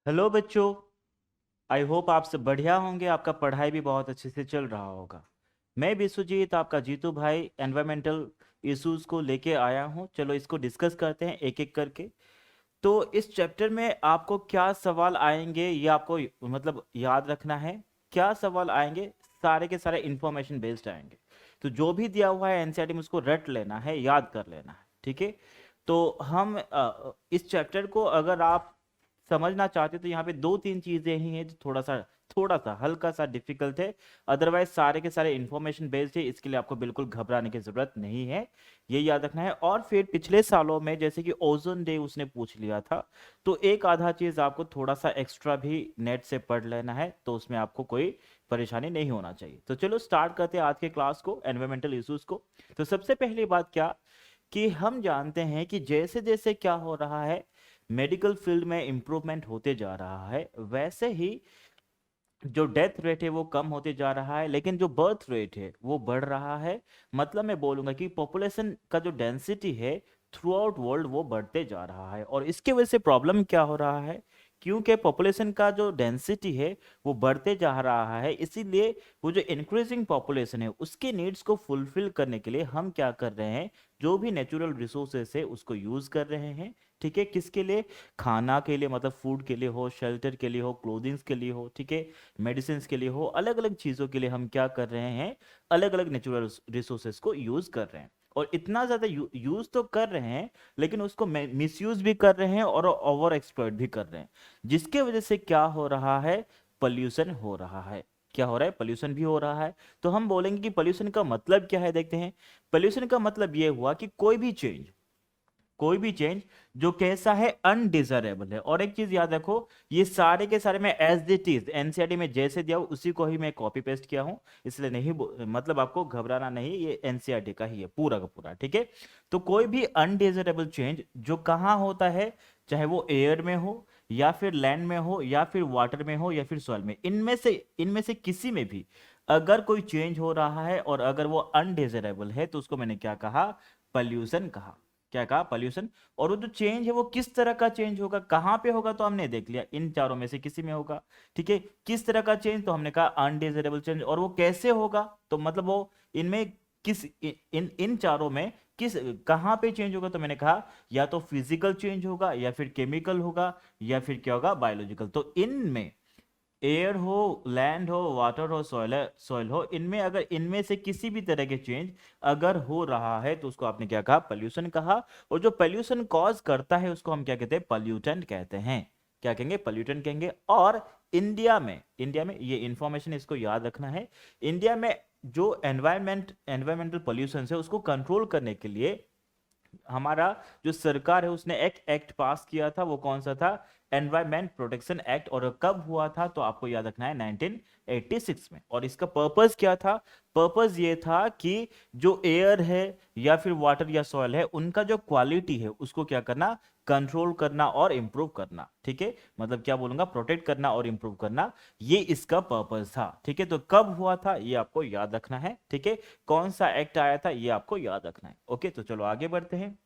Hello बच्चों। I hope आप सब बढ़िया होंगे। आपका पढ़ाई भी बहुत अच्छे से चल रहा होगा। मैं विश्वजीत आपका जीतू भाई एनवायरमेंटल इश्यूज को लेके आया हूँ। चलो इसको डिस्कस करते हैं एक एक करके। तो इस चैप्टर में आपको क्या सवाल आएंगे ये आपको मतलब याद रखना है। क्या सवाल आएंगे, सारे के सारे इंफॉर्मेशन बेस्ड आएंगे। तो जो भी दिया हुआ है एनसीईआरटी में उसको रट लेना है, याद कर लेना है, ठीक है। तो हम इस चैप्टर को अगर आप समझना चाहते तो यहाँ पे दो तीन चीजें ही हैं जो थोड़ा सा हल्का सा डिफिकल्ट है। अदरवाइज सारे के सारे इंफॉर्मेशन बेस्ड है, इसके लिए आपको बिल्कुल घबराने की जरूरत नहीं है। ये याद रखना है। और फिर पिछले सालों में जैसे कि ओजोन डे उसने पूछ लिया था, तो एक आधा चीज आपको थोड़ा सा एक्स्ट्रा भी नेट से पढ़ लेना है, तो उसमें आपको कोई परेशानी नहीं होना चाहिए। तो चलो स्टार्ट करते हैं आज के क्लास को, एनवायरमेंटल इश्यूज को। तो सबसे पहली बात क्या कि हम जानते हैं कि जैसे जैसे क्या हो रहा है, मेडिकल फील्ड में इंप्रूवमेंट होते जा रहा है, वैसे ही जो डेथ रेट है वो कम होते जा रहा है, लेकिन जो बर्थ रेट है वो बढ़ रहा है। मतलब मैं बोलूंगा कि पॉपुलेशन का जो डेंसिटी है थ्रू आउट वर्ल्ड वो बढ़ते जा रहा है। और इसके वजह से प्रॉब्लम क्या हो रहा है, क्योंकि पॉपुलेशन का जो डेंसिटी है वो बढ़ते जा रहा है, इसीलिए वो जो इंक्रीजिंग पॉपुलेशन है उसके नीड्स को फुलफिल करने के लिए हम क्या कर रहे हैं, जो भी नेचुरल रिसोर्सेस है उसको यूज कर रहे हैं। ठीक है, किसके लिए? खाना के लिए, मतलब फूड के लिए हो, शेल्टर के लिए हो, क्लोथिंग्स के लिए हो, ठीक है, मेडिसिन के लिए हो, अलग अलग चीजों के लिए हम क्या कर रहे हैं, अलग अलग नेचुरल रिसोर्सेस को यूज कर रहे हैं। और इतना ज्यादा यूज तो कर रहे हैं, लेकिन उसको मिसयूज भी कर रहे हैं और ओवर एक्सप्लॉइट भी कर रहे हैं, जिसके वजह से क्या हो रहा है, पोल्यूशन हो रहा है। क्या हो रहा है? पोल्यूशन भी हो रहा है। तो हम बोलेंगे कि पोल्यूशन का मतलब क्या है, देखते हैं। पोल्यूशन का मतलब यह हुआ कि कोई भी चेंज जो कैसा है, अनडिजायरेबल है। और एक चीज याद रखो, ये सारे के सारे मैं एज इट इज एनसीईआरटी में जैसे दिया हूं उसी को ही मैं कॉपी पेस्ट किया हूं, इसलिए नहीं मतलब आपको घबराना नहीं, ये एनसीईआरटी का ही है पूरा का पूरा, ठीक है। तो कोई भी अनडिजायरेबल चेंज जो कहाँ होता है, चाहे वो एयर में हो या फिर लैंड में हो या फिर वाटर में हो या फिर सॉइल में, इनमें से किसी में भी अगर कोई चेंज हो रहा है और अगर वो अनडिजायरेबल है, तो उसको मैंने क्या कहा, पॉल्यूशन कहा। क्या कहा? पॉल्यूशन। और वो जो चेंज है वो किस तरह का चेंज होगा, कहां पे होगा, तो हमने देख लिया इन चारों में से किसी में होगा। ठीक है, किस तरह का चेंज, तो हमने कहा अनडिजायरेबल चेंज। और वो कैसे होगा, तो मतलब वो इनमें किस इन इन चारों में किस कहां पे चेंज होगा, तो मैंने कहा या तो फिजिकल चेंज होगा या फिर केमिकल होगा या फिर क्या होगा, बायोलॉजिकल। तो इनमें एयर हो, लैंड हो, वाटर हो, सॉइल हो, इनमें अगर इनमें से किसी भी तरह के चेंज अगर हो रहा है, तो उसको आपने क्या कहा, पॉल्यूशन कहा। और जो पॉल्यूशन कॉज करता है उसको हम क्या कहते हैं, पॉल्यूटेंट कहते हैं। क्या कहेंगे? पॉल्यूटेंट कहेंगे। और इंडिया में ये इंफॉर्मेशन इसको याद रखना है, इंडिया में जो एनवायरमेंटल पॉल्यूशन है उसको कंट्रोल करने के लिए हमारा जो सरकार है उसने एक एक्ट पास किया था। वो कौन सा था? Environment protection act. और कब हुआ था, तो आपको याद रखना है 1986 में। और इसका पर्पस क्या था? पर्पस ये था कि जो एयर है या फिर वाटर या सॉइल है, उनका जो क्वालिटी है उसको क्या करना, कंट्रोल करना और इंप्रूव करना। ठीक है, मतलब क्या बोलूंगा, प्रोटेक्ट करना और इंप्रूव करना, ये इसका पर्पस था। ठीक है, तो कब हुआ था ये आपको याद रखना है। ठीक है, कौन सा एक्ट आया था ये आपको याद रखना है। ओके, तो चलो आगे बढ़ते हैं।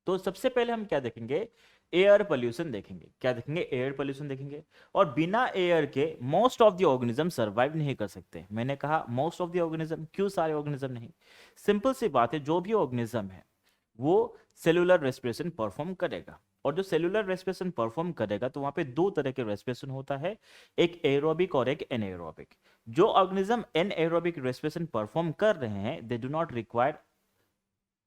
तो सबसे पहले हम क्या देखेंगे, एयर पोल्यूशन देखेंगे। क्या देखेंगे? एयर पोल्यूशन देखेंगे। और बिना एयर के most of the organism survive नहीं कर सकते। मैंने कहा मोस्ट ऑफ द ऑर्गेनिज्म, क्यों सारे ऑर्गेनिज्म नहीं? सिंपल सी बात है, जो भी ऑर्गेनिज्म है वो सेलुलर रेस्पिरेशन परफॉर्म करेगा। और जो सेलुलर रेस्पिरेशन परफॉर्म करेगा तो वहां पे दो तरह के रेस्पिरेशन होता है, एक एरोबिक और एक एनएरोबिक। जो ऑर्गेनिज्म एनएरोबिक रेस्पिरेशन परफॉर्म कर रहे हैं, they do not require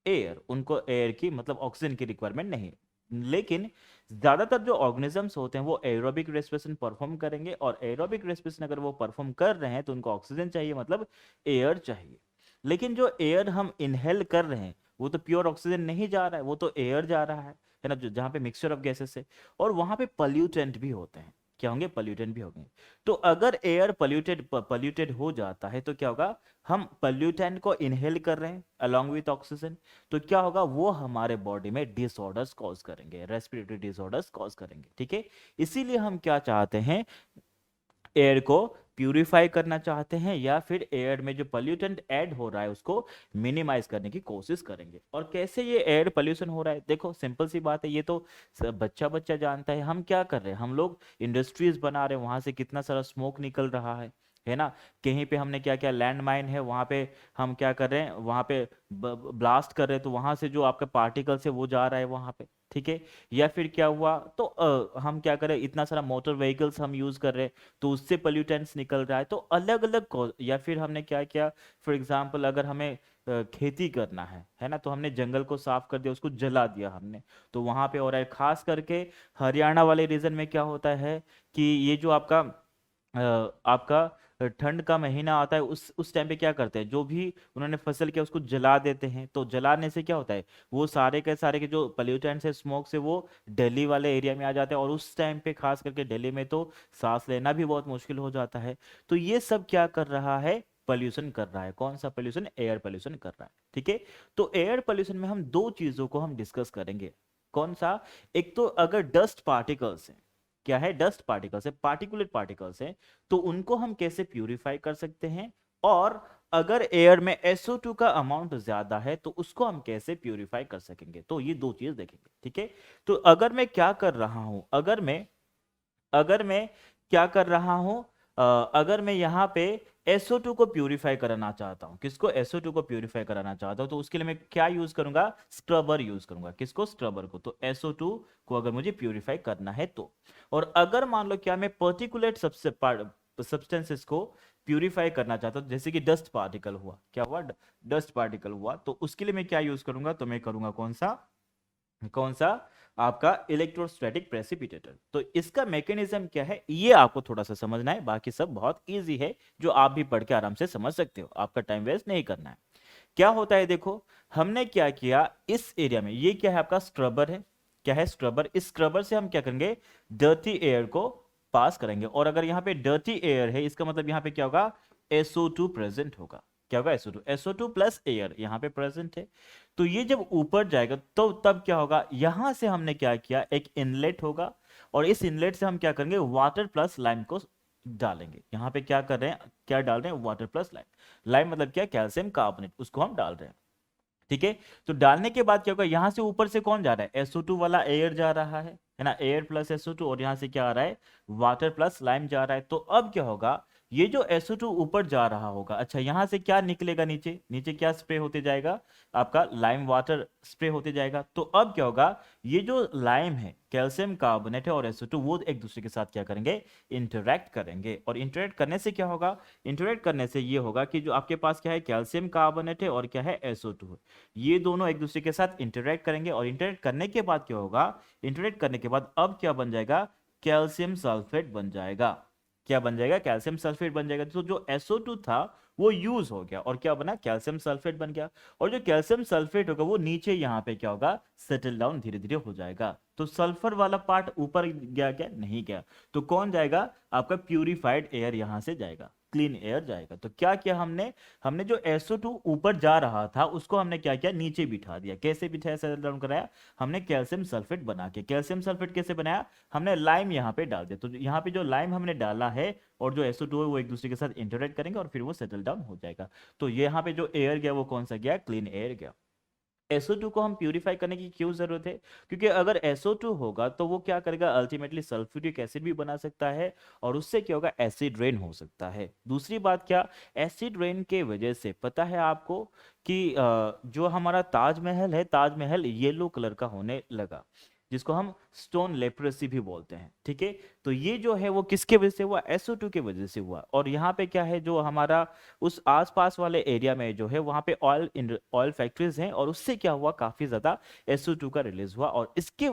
air, उनको एयर की मतलब ऑक्सीजन की रिक्वायरमेंट नहीं है। लेकिन ज्यादातर जो ऑर्गेनिजम्स होते हैं वो एरोबिक रेस्पिरेशन परफॉर्म करेंगे, और एरोबिक रेस्पिरेशन अगर वो परफॉर्म कर रहे हैं तो उनको ऑक्सीजन चाहिए, मतलब एयर चाहिए। लेकिन जो एयर हम इनहेल कर रहे हैं वो तो प्योर ऑक्सीजन नहीं जा रहा है, वो तो एयर जा रहा है ना, जहाँ पे मिक्सचर ऑफ गैसेस है। और वहां पे पॉल्यूटेंट भी होते हैं। क्या होंगे? पॉल्यूटेंट भी होंगे। तो अगर एयर पॉल्यूटेड हो जाता है तो क्या होगा, हम पॉल्यूटेंट को इनहेल कर रहे हैं अलोंग विथ ऑक्सीजन, तो क्या होगा, वो हमारे बॉडी में डिसऑर्डर्स कॉज करेंगे, रेस्पिरेटरी डिसऑर्डर्स कॉज करेंगे। ठीक है, इसीलिए हम क्या चाहते हैं, एयर को प्यूरिफाई करना चाहते हैं या फिर एयर में जो पोल्यूटेंट ऐड हो रहा है उसको मिनिमाइज करने की कोशिश करेंगे। और कैसे ये एयर पोल्यूशन हो रहा है, देखो सिंपल सी बात है, ये तो बच्चा बच्चा जानता है। हम क्या कर रहे हैं, हम लोग इंडस्ट्रीज बना रहे हैं, वहां से कितना सारा स्मोक निकल रहा है ना। कहीं पे हमने क्या क्या लैंड माइन है वहां पे हम क्या कर रहे हैं, वहां पे ब्लास्ट कर रहे हैं, तो वहां से जो आपका पार्टिकल्स है वो जा रहा है वहां पे, ठीक है। या फिर क्या हुआ, तो हम क्या कर रहे हैं, इतना सारा मोटर व्हीकल्स हम यूज कर रहे हैं, तो उससे पोल्यूटेंट्स निकल रहा है। तो अलग अलग, या फिर हमने क्या किया, फॉर एग्जाम्पल अगर हमें खेती करना है ना, तो हमने जंगल को साफ कर दिया, उसको जला दिया हमने, तो वहां पे हो रहा है। खास करके हरियाणा वाले रीजन में क्या होता है कि ये जो आपका ठंड का महीना आता है, उस टाइम पे क्या करते हैं, जो भी उन्होंने फसल किया उसको जला देते हैं। तो जलाने से क्या होता है, वो सारे के जो पोल्यूटेंट्स है स्मोक से, वो दिल्ली वाले एरिया में आ जाते हैं, और उस टाइम पे खास करके दिल्ली में तो सांस लेना भी बहुत मुश्किल हो जाता है। तो ये सब क्या कर रहा है, पोल्यूशन कर रहा है। कौन सा पोल्यूशन, एयर पोल्यूशन कर रहा है, ठीक है। तो एयर पोल्यूशन में हम दो चीजों को हम डिस्कस करेंगे। कौन सा, एक तो अगर डस्ट पार्टिकल्स है, क्या है, डस्ट पार्टिकल्स है, पार्टिकुलेट पार्टिकल्स है, तो उनको हम कैसे प्यूरिफाई कर सकते हैं। और अगर एयर में SO2 का अमाउंट ज्यादा है तो उसको हम कैसे प्यूरिफाई कर सकेंगे। तो ये दो चीज देखेंगे, ठीक है। तो अगर मैं क्या कर रहा हूं, अगर मैं क्या कर रहा हूं, अगर मैं यहाँ पे SO2 को प्यूरिफाई कराना चाहता हूँ, किसको, SO2 को प्यूरिफाई कराना चाहता हूँ, तो उसके लिए मैं क्या यूज करूंगा, स्क्रबर यूज करूंगा। किसको, स्क्रबर को। तो SO2 को अगर मुझे प्यूरिफाई करना है तो। और अगर मान लो क्या मैं पर्टिकुलेट सब्सटेंसेस को प्यूरिफाई करना चाहता हूँ, जैसे कि डस्ट पार्टिकल हुआ, क्या हुआ, डस्ट पार्टिकल हुआ, तो उसके लिए मैं क्या यूज करूंगा, तो मैं करूंगा कौन सा आपका इलेक्ट्रोस्टैटिक प्रेसिपिटेटर। तो इसका मैकेनिज्म क्या है ये आपको थोड़ा सा समझना है, बाकी सब बहुत इजी है, जो आप भी पढ़ के आराम से समझ सकते हो, आपका टाइम वेस्ट नहीं करना है। क्या होता है, देखो हमने क्या किया इस एरिया में, ये क्या है आपका स्क्रबर है, क्या है, स्क्रबर। इस स्क्रबर से हम क्या करेंगे, डर्टी एयर को पास करेंगे। और अगर यहाँ पे डर्टी एयर है, इसका मतलब यहाँ पे क्या होगा, SO2 प्रेजेंट होगा। क्या होगा, SO2 प्लस एयर यहाँ पे प्रेजेंट है। तो ये जब ऊपर जाएगा तो तब क्या होगा, यहां से हमने क्या किया, एक इनलेट होगा, और इस इनलेट से हम क्या करेंगे, वाटर प्लस लाइम को डालेंगे। यहाँ पे क्या कर रहे हैं, क्या डाल रहे हैं, वाटर प्लस लाइम। लाइम मतलब क्या, कैल्शियम कार्बोनेट, उसको हम डाल रहे हैं, ठीक है। तो डालने के बाद क्या होगा, यहां से ऊपर से कौन जा रहा है, SO2 वाला एयर जा रहा है ना, एयर प्लस SO2, और यहां से क्या आ रहा है, वाटर प्लस लाइम जा रहा है। तो अब क्या होगा, ये जो SO2 ऊपर जा रहा होगा, अच्छा यहां से क्या निकलेगा, नीचे नीचे क्या स्प्रे होते जाएगा, आपका लाइम वाटर स्प्रे होते जाएगा। तो अब क्या होगा, ये जो लाइम है, कैल्शियम कार्बोनेट है, और SO2 वो एक दूसरे के साथ क्या करेंगे, इंटरेक्ट करेंगे। और इंटरेक्ट करने से क्या होगा, इंटरेक्ट करने से ये होगा कि जो आपके पास क्या है, कैल्शियम कार्बोनेट है, और क्या है, SO2 है, ये दोनों एक दूसरे के साथ इंटरेक्ट करेंगे। और इंटरेक्ट करने के बाद क्या होगा, इंटरेक्ट करने के बाद अब क्या बन जाएगा, कैल्शियम सल्फेट बन जाएगा। क्या बन जाएगा, कैल्शियम सल्फेट बन जाएगा। तो जो SO2 था वो यूज हो गया, और क्या बना, कैल्शियम सल्फेट बन गया। और जो कैल्शियम सल्फेट होगा वो नीचे यहाँ पे क्या होगा, सेटल डाउन धीरे धीरे हो जाएगा। तो सल्फर वाला पार्ट ऊपर गया, क्या नहीं गया। तो कौन जाएगा, आपका प्यूरिफाइड एयर यहां से जाएगा, क्लीन एयर जाएगा। तो क्या किया हमने, हमने जो SO2 ऊपर जा रहा था उसको हमने क्या किया, नीचे बिठा दिया। कैसे बिठाया, सेटल डाउन कराया, हमने कैल्शियम सल्फेट बना के। कैल्शियम सल्फेट कैसे बनाया, हमने लाइम यहाँ पे डाल दिया। तो यहाँ पे जो लाइम हमने डाला है और जो SO2 है वो एक दूसरे के साथ इंटरेक्ट करेंगे, और फिर वो सेटल डाउन हो जाएगा। तो यहाँ पे जो एयर गया वो कौन सा गया, क्लीन एयर गया। SO2 को हम प्यूरिफाई करने की क्यों जरूरत है, क्योंकि अगर SO2 होगा तो वो क्या करेगा, अल्टीमेटली सल्फ्यूरिक एसिड भी बना सकता है, और उससे क्या होगा, एसिड रेन हो सकता है। दूसरी बात क्या, एसिड रेन के वजह से पता है आपको कि जो हमारा ताजमहल है, ताजमहल येलो कलर का होने लगा, जिसको हम स्टोन लेप्रेसी भी बोलते हैं, ठीक है। तो ये जो है वो किसके वजह से हुआ, SO2 के वजह से हुआ। और यहाँ पे क्या है, जो हमारा उस आसपास वाले एरिया में जो है वहां पे ऑयल फैक्ट्रीज हैं, और उससे क्या हुआ, काफी ज्यादा SO2 का रिलीज हुआ, और इसके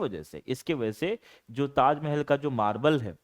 वजह से जो ताजमहल का जो मार्बल है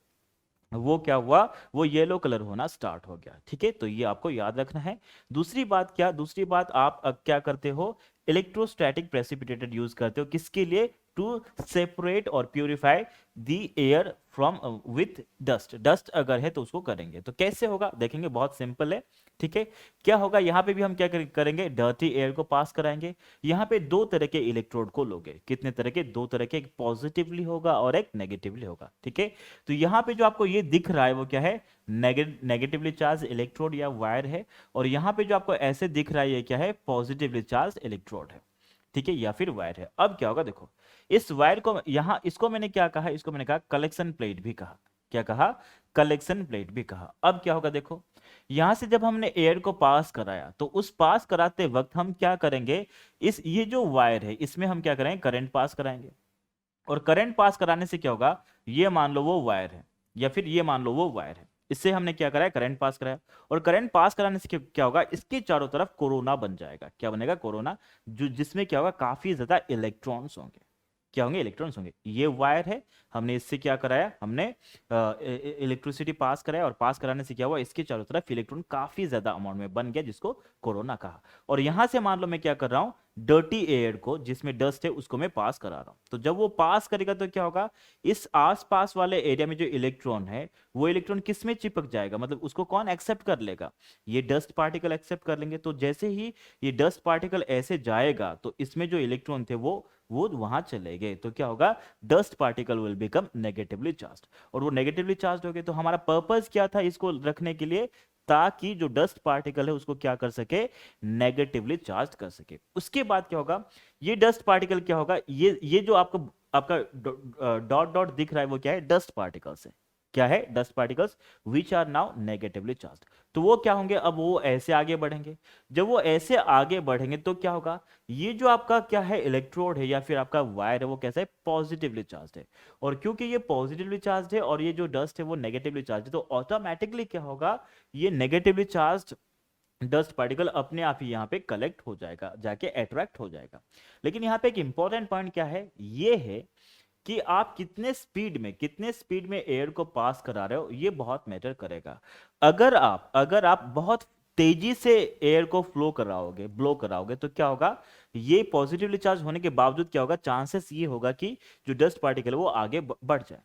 वो क्या हुआ, वो येलो कलर होना स्टार्ट हो गया, ठीक है। तो ये आपको याद रखना है। दूसरी बात क्या, दूसरी बात आप क्या करते हो, इलेक्ट्रोस्टैटिक प्रेसिपिटेटर यूज करते हो, किसके लिए, टू सेपरेट और purify the air from with dust. Dust अगर है तो उसको करेंगे। तो कैसे होगा देखेंगे, बहुत सिंपल है। ठीक है, क्या होगा यहाँ पे भी हम क्या करेंगे, डर्टी एयर को पास कराएंगे। यहाँ पे दो तरह के इलेक्ट्रोड को लोगे, कितने तरह के, दो तरह के, एक पॉजिटिवली होगा और एक नेगेटिवली होगा। ठीक है, तो यहाँ पे जो आपको ये दिख रहा है वो क्या है, नेगेटिवली चार्ज इलेक्ट्रोड या वायर है। और यहाँ पे जो आपको ऐसे दिख रहा है ये क्या है, पॉजिटिवली चार्ज इलेक्ट्रोड है। ठीक है, या फिर वायर है। अब क्या होगा देखो, इस वायर को यहां, इसको मैंने क्या कहा, इसको मैंने कहा कलेक्शन प्लेट भी कहा। क्या कहा, कलेक्शन प्लेट भी कहा। अब क्या होगा देखो, यहां से जब हमने एयर को पास कराया तो उस पास कराते वक्त हम क्या करेंगे, इस ये जो वायर है इसमें हम क्या करेंगे, करंट पास कराएंगे। और करंट पास कराने से क्या होगा, ये मान लो वो वायर है या फिर ये मान लो वो वायर है, इससे हमने क्या कराया, करंट पास कराया। और करंट पास कराने से क्या होगा, इसके चारों तरफ कोरोना बन जाएगा। क्या बनेगा, कोरोना, जो जिसमें क्या होगा, काफी ज्यादा इलेक्ट्रॉन्स होंगे। क्या होंगे, इलेक्ट्रॉन्स होंगे। ये वायर है, हमने इससे क्या कराया, हमने इलेक्ट्रिसिटी पास कराया। और पास कराने से क्या हुआ, इसके चारों तरफ इलेक्ट्रॉन काफी ज्यादा अमाउंट में बन गया, जिसको कोरोना कहा। और यहां से मान लो मैं क्या कर रहा हूं, डर्टी एयर को, जिसमें डस्ट है, उसको मैं पास करा रहा हूं। तो जब वो पास करेगा तो क्या होगा, इस आसपास वाले एरिया में जो इलेक्ट्रॉन है वो इलेक्ट्रॉन किस में चिपक जाएगा, मतलब उसको कौन एक्सेप्ट कर लेगा, ये डस्ट पार्टिकल एक्सेप्ट कर लेंगे। तो जैसे ही ये डस्ट पार्टिकल ऐसे जाएगा तो इसमें जो इलेक्ट्रॉन थे वो वहां चले गए। तो क्या होगा, dust particle will become negatively charged. और वो नेगेटिवली चार्ज्ड हो गए। तो हमारा पर्पस क्या था इसको रखने के लिए, ताकि जो डस्ट पार्टिकल है उसको क्या कर सके, नेगेटिवली चार्ज कर सके। उसके बाद क्या होगा, ये डस्ट पार्टिकल क्या होगा, ये जो आपको आपका डॉट डॉट दिख रहा है वो क्या है, डस्ट पार्टिकल्स है। क्या है, dust particles which are now negatively charged. तो वो क्या होंगे, अब वो ऐसे आगे बढ़ेंगे। जब वो ऐसे आगे बढ़ेंगे तो क्या होगा, ये जो आपका क्या है, इलेक्ट्रोड है या फिर आपका वायर है, वो कैसा है, पॉजिटिवली चार्ज्ड है। और क्योंकि ये पॉजिटिवली चार्ज्ड है और ये जो डस्ट है वो नेगेटिवली चार्ज्ड है, तो ऑटोमेटिकली क्या होगा, ये नेगेटिवली चार्ज्ड डस्ट पार्टिकल अपने आप ही यहाँ पे कलेक्ट हो जाएगा, जाके अट्रैक्ट हो जाएगा। लेकिन यहाँ पे एक इंपॉर्टेंट पॉइंट क्या है, ये है कि आप कितने स्पीड में एयर को पास करा रहे हो, ये बहुत मैटर करेगा। अगर आप बहुत तेजी से एयर को ब्लो कराओगे तो क्या होगा, ये पॉजिटिवली चार्ज होने के बावजूद क्या होगा, चांसेस ये होगा कि जो डस्ट पार्टिकल है वो आगे बढ़ जाए।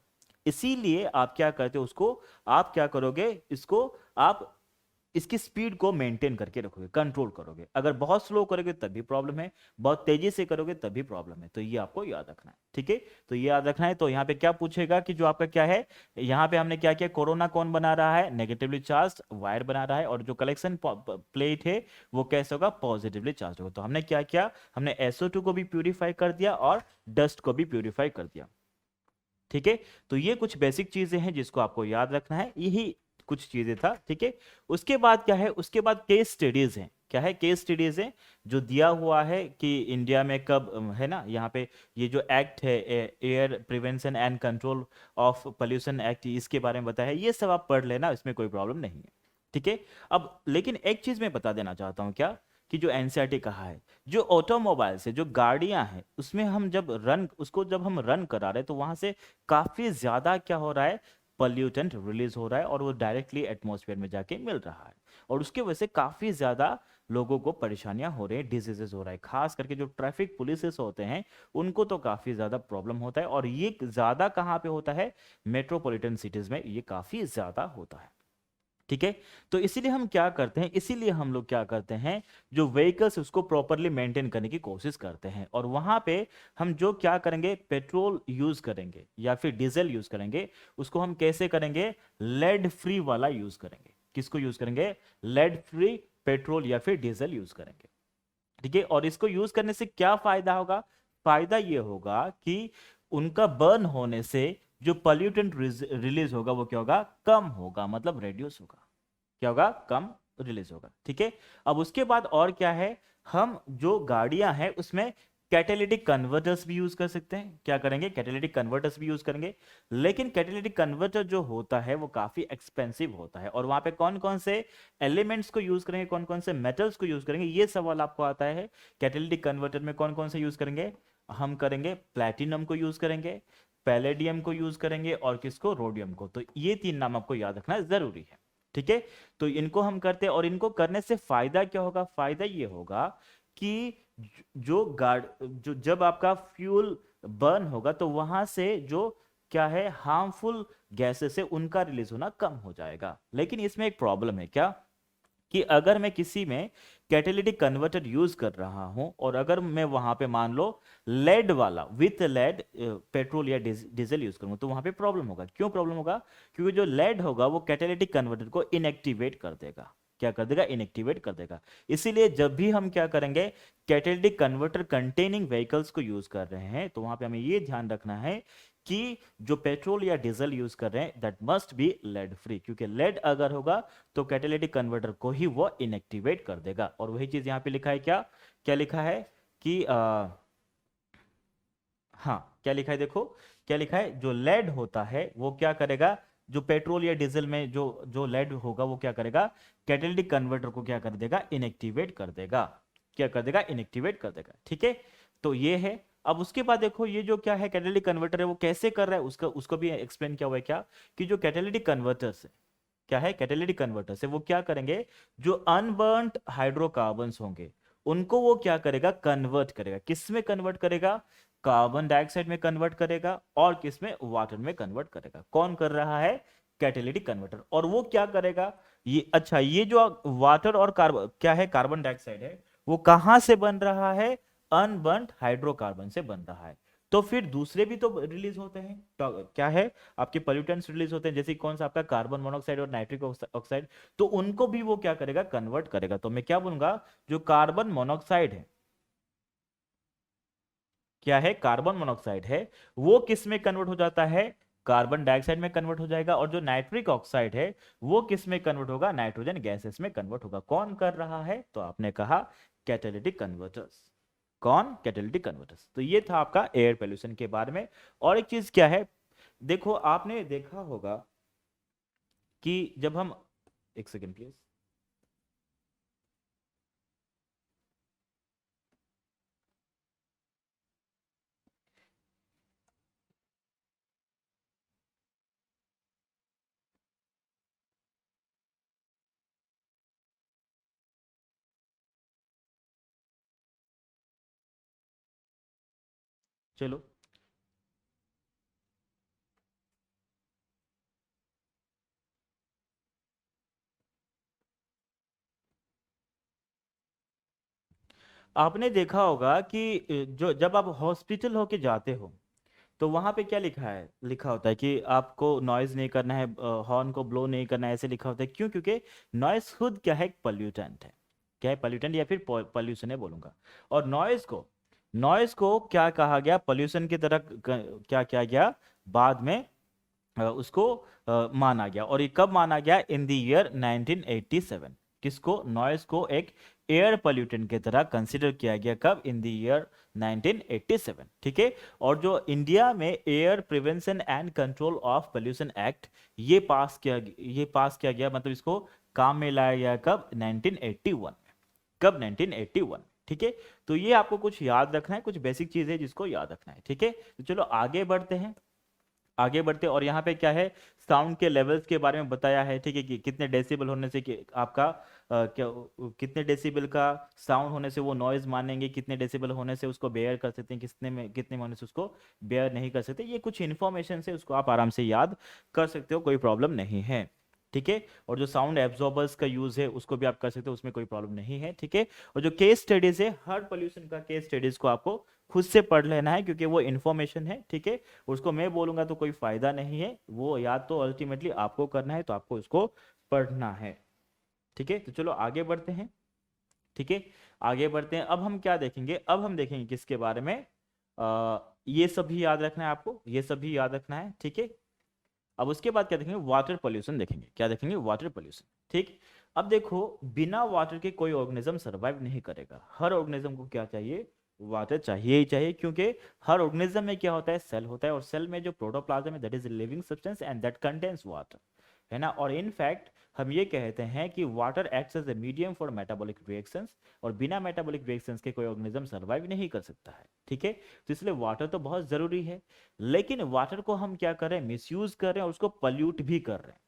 इसीलिए आप क्या करते हो, उसको आप क्या करोगे, इसको आप इसकी स्पीड को मेंटेन करके रखोगे, कंट्रोल करोगे। अगर बहुत स्लो करोगे तब भी प्रॉब्लम है, बहुत तेजी से करोगे तब भी प्रॉब्लम है। तो ये आपको याद रखना है। ठीक है, तो ये याद रखना है। तो यहाँ पे क्या पूछेगा कि जो आपका क्या है, यहाँ पे हमने क्या किया, कोरोना कौन बना रहा है, नेगेटिवली चार्ज वायर बना रहा है। और जो कलेक्शन प्लेट है वो कैसे होगा, पॉजिटिवली चार्ज होगा। तो हमने क्या किया, हमने SO2 को भी प्यूरिफाई कर दिया और डस्ट को भी प्यूरिफाई कर दिया। ठीक है, तो ये कुछ बेसिक चीजें हैं जिसको आपको याद रखना है, यही कुछ चीजें था। ठीक है, उसके बाद क्या है, उसके बाद केस स्टडीज हैं। क्या है, केस स्टडीज है, जो दिया हुआ है कि इंडिया में कब है ना, यहाँ पे ये जो एक्ट है, air prevention and control of pollution act, इसके बारे में बताया है। ये सब आप पढ़ लेना, इसमें कोई प्रॉब्लम नहीं है। ठीक है, अब लेकिन एक चीज मैं बता देना चाहता हूँ, क्या, कि जो एनसीईआरटी कहा है, जो ऑटोमोबाइल से जो गाड़ियां हैं उसमें हम जब हम रन करा रहे हैं तो वहां से काफी ज्यादा क्या हो रहा है, पॉल्यूटेंट रिलीज हो रहा है और वो डायरेक्टली एटमॉस्फेयर में जाके मिल रहा है। और उसकी वजह से काफी ज्यादा लोगों को परेशानियां हो रही है, डिजीजेस हो रहा है। खास करके जो ट्रैफिक पुलिस होते हैं उनको तो काफी ज्यादा प्रॉब्लम होता है। और ये ज्यादा कहाँ पे होता है, मेट्रोपॉलिटन सिटीज में ये काफी ज्यादा होता है। ठीक है, तो इसीलिए हम क्या करते हैं, इसीलिए हम लोग क्या करते हैं, जो व्हीकल्स उसको प्रॉपरली मेंटेन करने की कोशिश करते हैं। और वहां पे हम जो क्या करेंगे, पेट्रोल यूज करेंगे या फिर डीजल यूज करेंगे, उसको हम कैसे करेंगे, लेड फ्री वाला यूज करेंगे। किसको यूज करेंगे, लेड फ्री पेट्रोल या फिर डीजल यूज करेंगे। ठीक है, और इसको यूज करने से क्या फायदा होगा, फायदा ये होगा कि उनका बर्न होने से जो पॉल्यूटेंट रिलीज होगा वो क्या होगा, कम होगा, मतलब रेड्यूस होगा। क्या होगा, कम रिलीज होगा। ठीक है, अब उसके बाद और क्या है, हम जो गाड़ियां हैं उसमें कैटालिटिक कन्वर्टर्स भी यूज कर सकते हैं। क्या करेंगे, कैटालिटिक कन्वर्टर्स भी यूज करेंगे। लेकिन कैटालिटिक कन्वर्टर जो होता है वो काफी एक्सपेंसिव होता है। और वहां पे कौन कौन से एलिमेंट्स को यूज करेंगे, कौन कौन से मेटल्स को यूज करेंगे, ये सवाल आपको आता है। कैटालिटिक कन्वर्टर में कौन कौन से यूज करेंगे, हम करेंगे प्लैटिनम को यूज करेंगे, पैलेडियम को यूज करेंगे और किसको, रोडियम को। तो ये 3 नाम आपको याद रखना जरूरी है। ठीक है, तो इनको हम करते हैं। और इनको करने से फायदा क्या होगा, फायदा ये होगा कि जो जब आपका फ्यूल बर्न होगा तो वहां से जो क्या है हार्मफुल गैसेस है उनका रिलीज होना कम हो जाएगा। लेकिन इसमें एक प्रॉब्लम है क्या, कि अगर मैं किसी में कैटेलिटिक कन्वर्टर यूज कर रहा हूं और अगर मैं वहां पे मान लो लेड वाला विथ लेड पेट्रोल या डीजल यूज करूंगा तो वहां पे प्रॉब्लम होगा। क्यों प्रॉब्लम होगा? क्योंकि जो लेड होगा वो कैटेलिटिक कन्वर्टर को इनएक्टिवेट कर देगा। क्या कर देगा? इनएक्टिवेट कर देगा। इसीलिए जब भी हम क्या करेंगे, कैटेलिटिक कन्वर्टर कंटेनिंग व्हीकल्स को यूज कर रहे हैं तो वहां पे हमें ये ध्यान रखना है कि जो पेट्रोल या डीजल यूज कर रहे हैं that must be lead free, क्योंकि लेड अगर होगा तो कैटेलिटिक कन्वर्टर को ही वो इनएक्टिवेट कर देगा। और वही चीज यहां पे लिखा है क्या, क्या लिखा है कि हाँ क्या लिखा है, देखो क्या लिखा है, जो लेड होता है वो क्या करेगा, जो पेट्रोल या डीजल में जो जो लेड होगा वो क्या करेगा, कैटेलिटिक कन्वर्टर को क्या कर देगा, इनएक्टिवेट कर देगा। क्या कर देगा? इनएक्टिवेट कर देगा। ठीक है, तो ये है। अब उसके बाद देखो ये जो क्या है कैटेलिटिक कन्वर्टर है वो कैसे कर रहा है, उसका उसको भी एक्सप्लेन किया हुआ है क्या, कि जो कैटेलिटिक कन्वर्टर्स है, क्या है कैटेलिटिक कन्वर्टर्स है, वो क्या करेंगे, जो अनबर्न्ड हाइड्रोकार्बन्स होंगे उनको वो क्या करेगा, कन्वर्ट करेगा। किस में कन्वर्ट करेगा? कार्बन डाइऑक्साइड में कन्वर्ट करेगा। और किस में? वाटर में कन्वर्ट करेगा। कौन कर रहा है? Catalytic converter. और वो क्या करेगा, ये अच्छा ये जो वाटर और कार्बन क्या है, कार्बन डाइऑक्साइड है, वो कहां से बन रहा है? अनबर्न्ड हाइड्रोकार्बन से बन रहा है। तो फिर दूसरे भी तो रिलीज होते हैं, तो क्या है, आपके पोल्यूटेंट्स रिलीज होते हैं, जैसे कौन सा आपका कार्बन मोनोऑक्साइड और नाइट्रिक ऑक्साइड, तो उनको भी वो क्या करेगा, कन्वर्ट करेगा। तो मैं क्या बोलूंगा, जो कार्बन मोनोऑक्साइड है, क्या है, कार्बन मोनोऑक्साइड है, वो किस में कन्वर्ट हो जाता है, कार्बन डाइऑक्साइड में कन्वर्ट हो जाएगा। और जो नाइट्रिक ऑक्साइड है वो किस में कन्वर्ट होगा, नाइट्रोजन गैसेस में कन्वर्ट होगा। कौन कर रहा है? तो आपने कहा कैटालिटिक कन्वर्टर्स। कौन? Catalytic converters. तो ये था आपका एयर पोल्यूशन के बारे में। और एक चीज क्या है, देखो आपने देखा होगा कि जब हम, एक सेकेंड प्लीज, चलो आपने देखा होगा कि जो जब आप हॉस्पिटल होके जाते हो तो वहां पे क्या लिखा है, लिखा होता है कि आपको नॉइज नहीं करना है, हॉर्न को ब्लो नहीं करना है, ऐसे लिखा होता है। क्यों? क्योंकि नॉइज खुद क्या है, एक पोल्यूटेंट है। क्या है? पोल्यूटेंट या फिर पोल्यूशन है बोलूंगा। और नॉइज को क्या कहा गया, पोल्यूशन की तरह क्या किया गया, बाद में उसको माना गया। और ये कब माना गया? In the year 1987। किसको? नॉइस को एक एयर पोल्यूटेंट की तरह कंसिडर किया गया। कब? In the year 1987। ठीक है। और जो इंडिया में air prevention and control of pollution act ये पास किया गया, मतलब इसको काम में लाया गया कब? 1981 में। कब? 1981। ठीक है। तो ये आपको कुछ याद रखना है, कुछ बेसिक चीज है जिसको याद रखना है। ठीक है, तो चलो आगे बढ़ते हैं। आगे बढ़ते, और यहाँ पे क्या है, साउंड के लेवल्स के बारे में बताया है। ठीक है, कि कितने डेसिबल होने से आपका क्या, कितने डेसिबल का साउंड होने से वो नॉइज मानेंगे, कितने डेसिबल होने से उसको बेयर कर सकते हैं, कितने में होने से उसको बेयर नहीं कर सकते। ये कुछ इन्फॉर्मेशन से उसको आप आराम से याद कर सकते हो, कोई प्रॉब्लम नहीं है। ठीक है। और जो साउंड एब्जॉर्बर्स का यूज है उसको भी आप कर सकते हो, उसमें कोई प्रॉब्लम नहीं है। ठीक है। और जो केस स्टडीज है, हर पोल्यूशन का केस स्टडीज को आपको खुद से पढ़ लेना है, क्योंकि वो इन्फॉर्मेशन है। ठीक है। उसको मैं बोलूंगा तो कोई फायदा नहीं है, वो या तो अल्टीमेटली आपको करना है, तो आपको उसको पढ़ना है। ठीक है, तो चलो आगे बढ़ते हैं। ठीक है, आगे बढ़ते हैं। अब हम क्या देखेंगे, अब हम देखेंगे किसके बारे में, ये सब भी याद रखना है आपको, ये सब भी याद रखना है। ठीक है। अब उसके बाद क्या देखेंगे, वाटर पोल्यूशन देखेंगे। क्या देखेंगे? Water pollution. ठीक। अब देखो, बिना वाटर के कोई ऑर्गेनिज्म सरवाइव नहीं करेगा। हर ऑर्गेनिज्म को क्या चाहिए? वाटर चाहिए ही चाहिए, क्योंकि हर ऑर्गेनिज्म में क्या होता है, सेल होता है, और सेल में जो प्रोटोप्लाज्म है that is living substance and that contains water, है ना। और इनफैक्ट हम ये कहते हैं कि water acts as a medium for metabolic reactions, और बिना मेटाबॉलिक रिएक्शंस के कोई ऑर्गेनिज्म सर्वाइव नहीं कर सकता है। ठीक है। तो इसलिए वाटर तो बहुत जरूरी है। लेकिन वाटर को हम क्या कर रहे हैं, मिसयूज कर रहे हैं और उसको पल्यूट भी कर रहे हैं।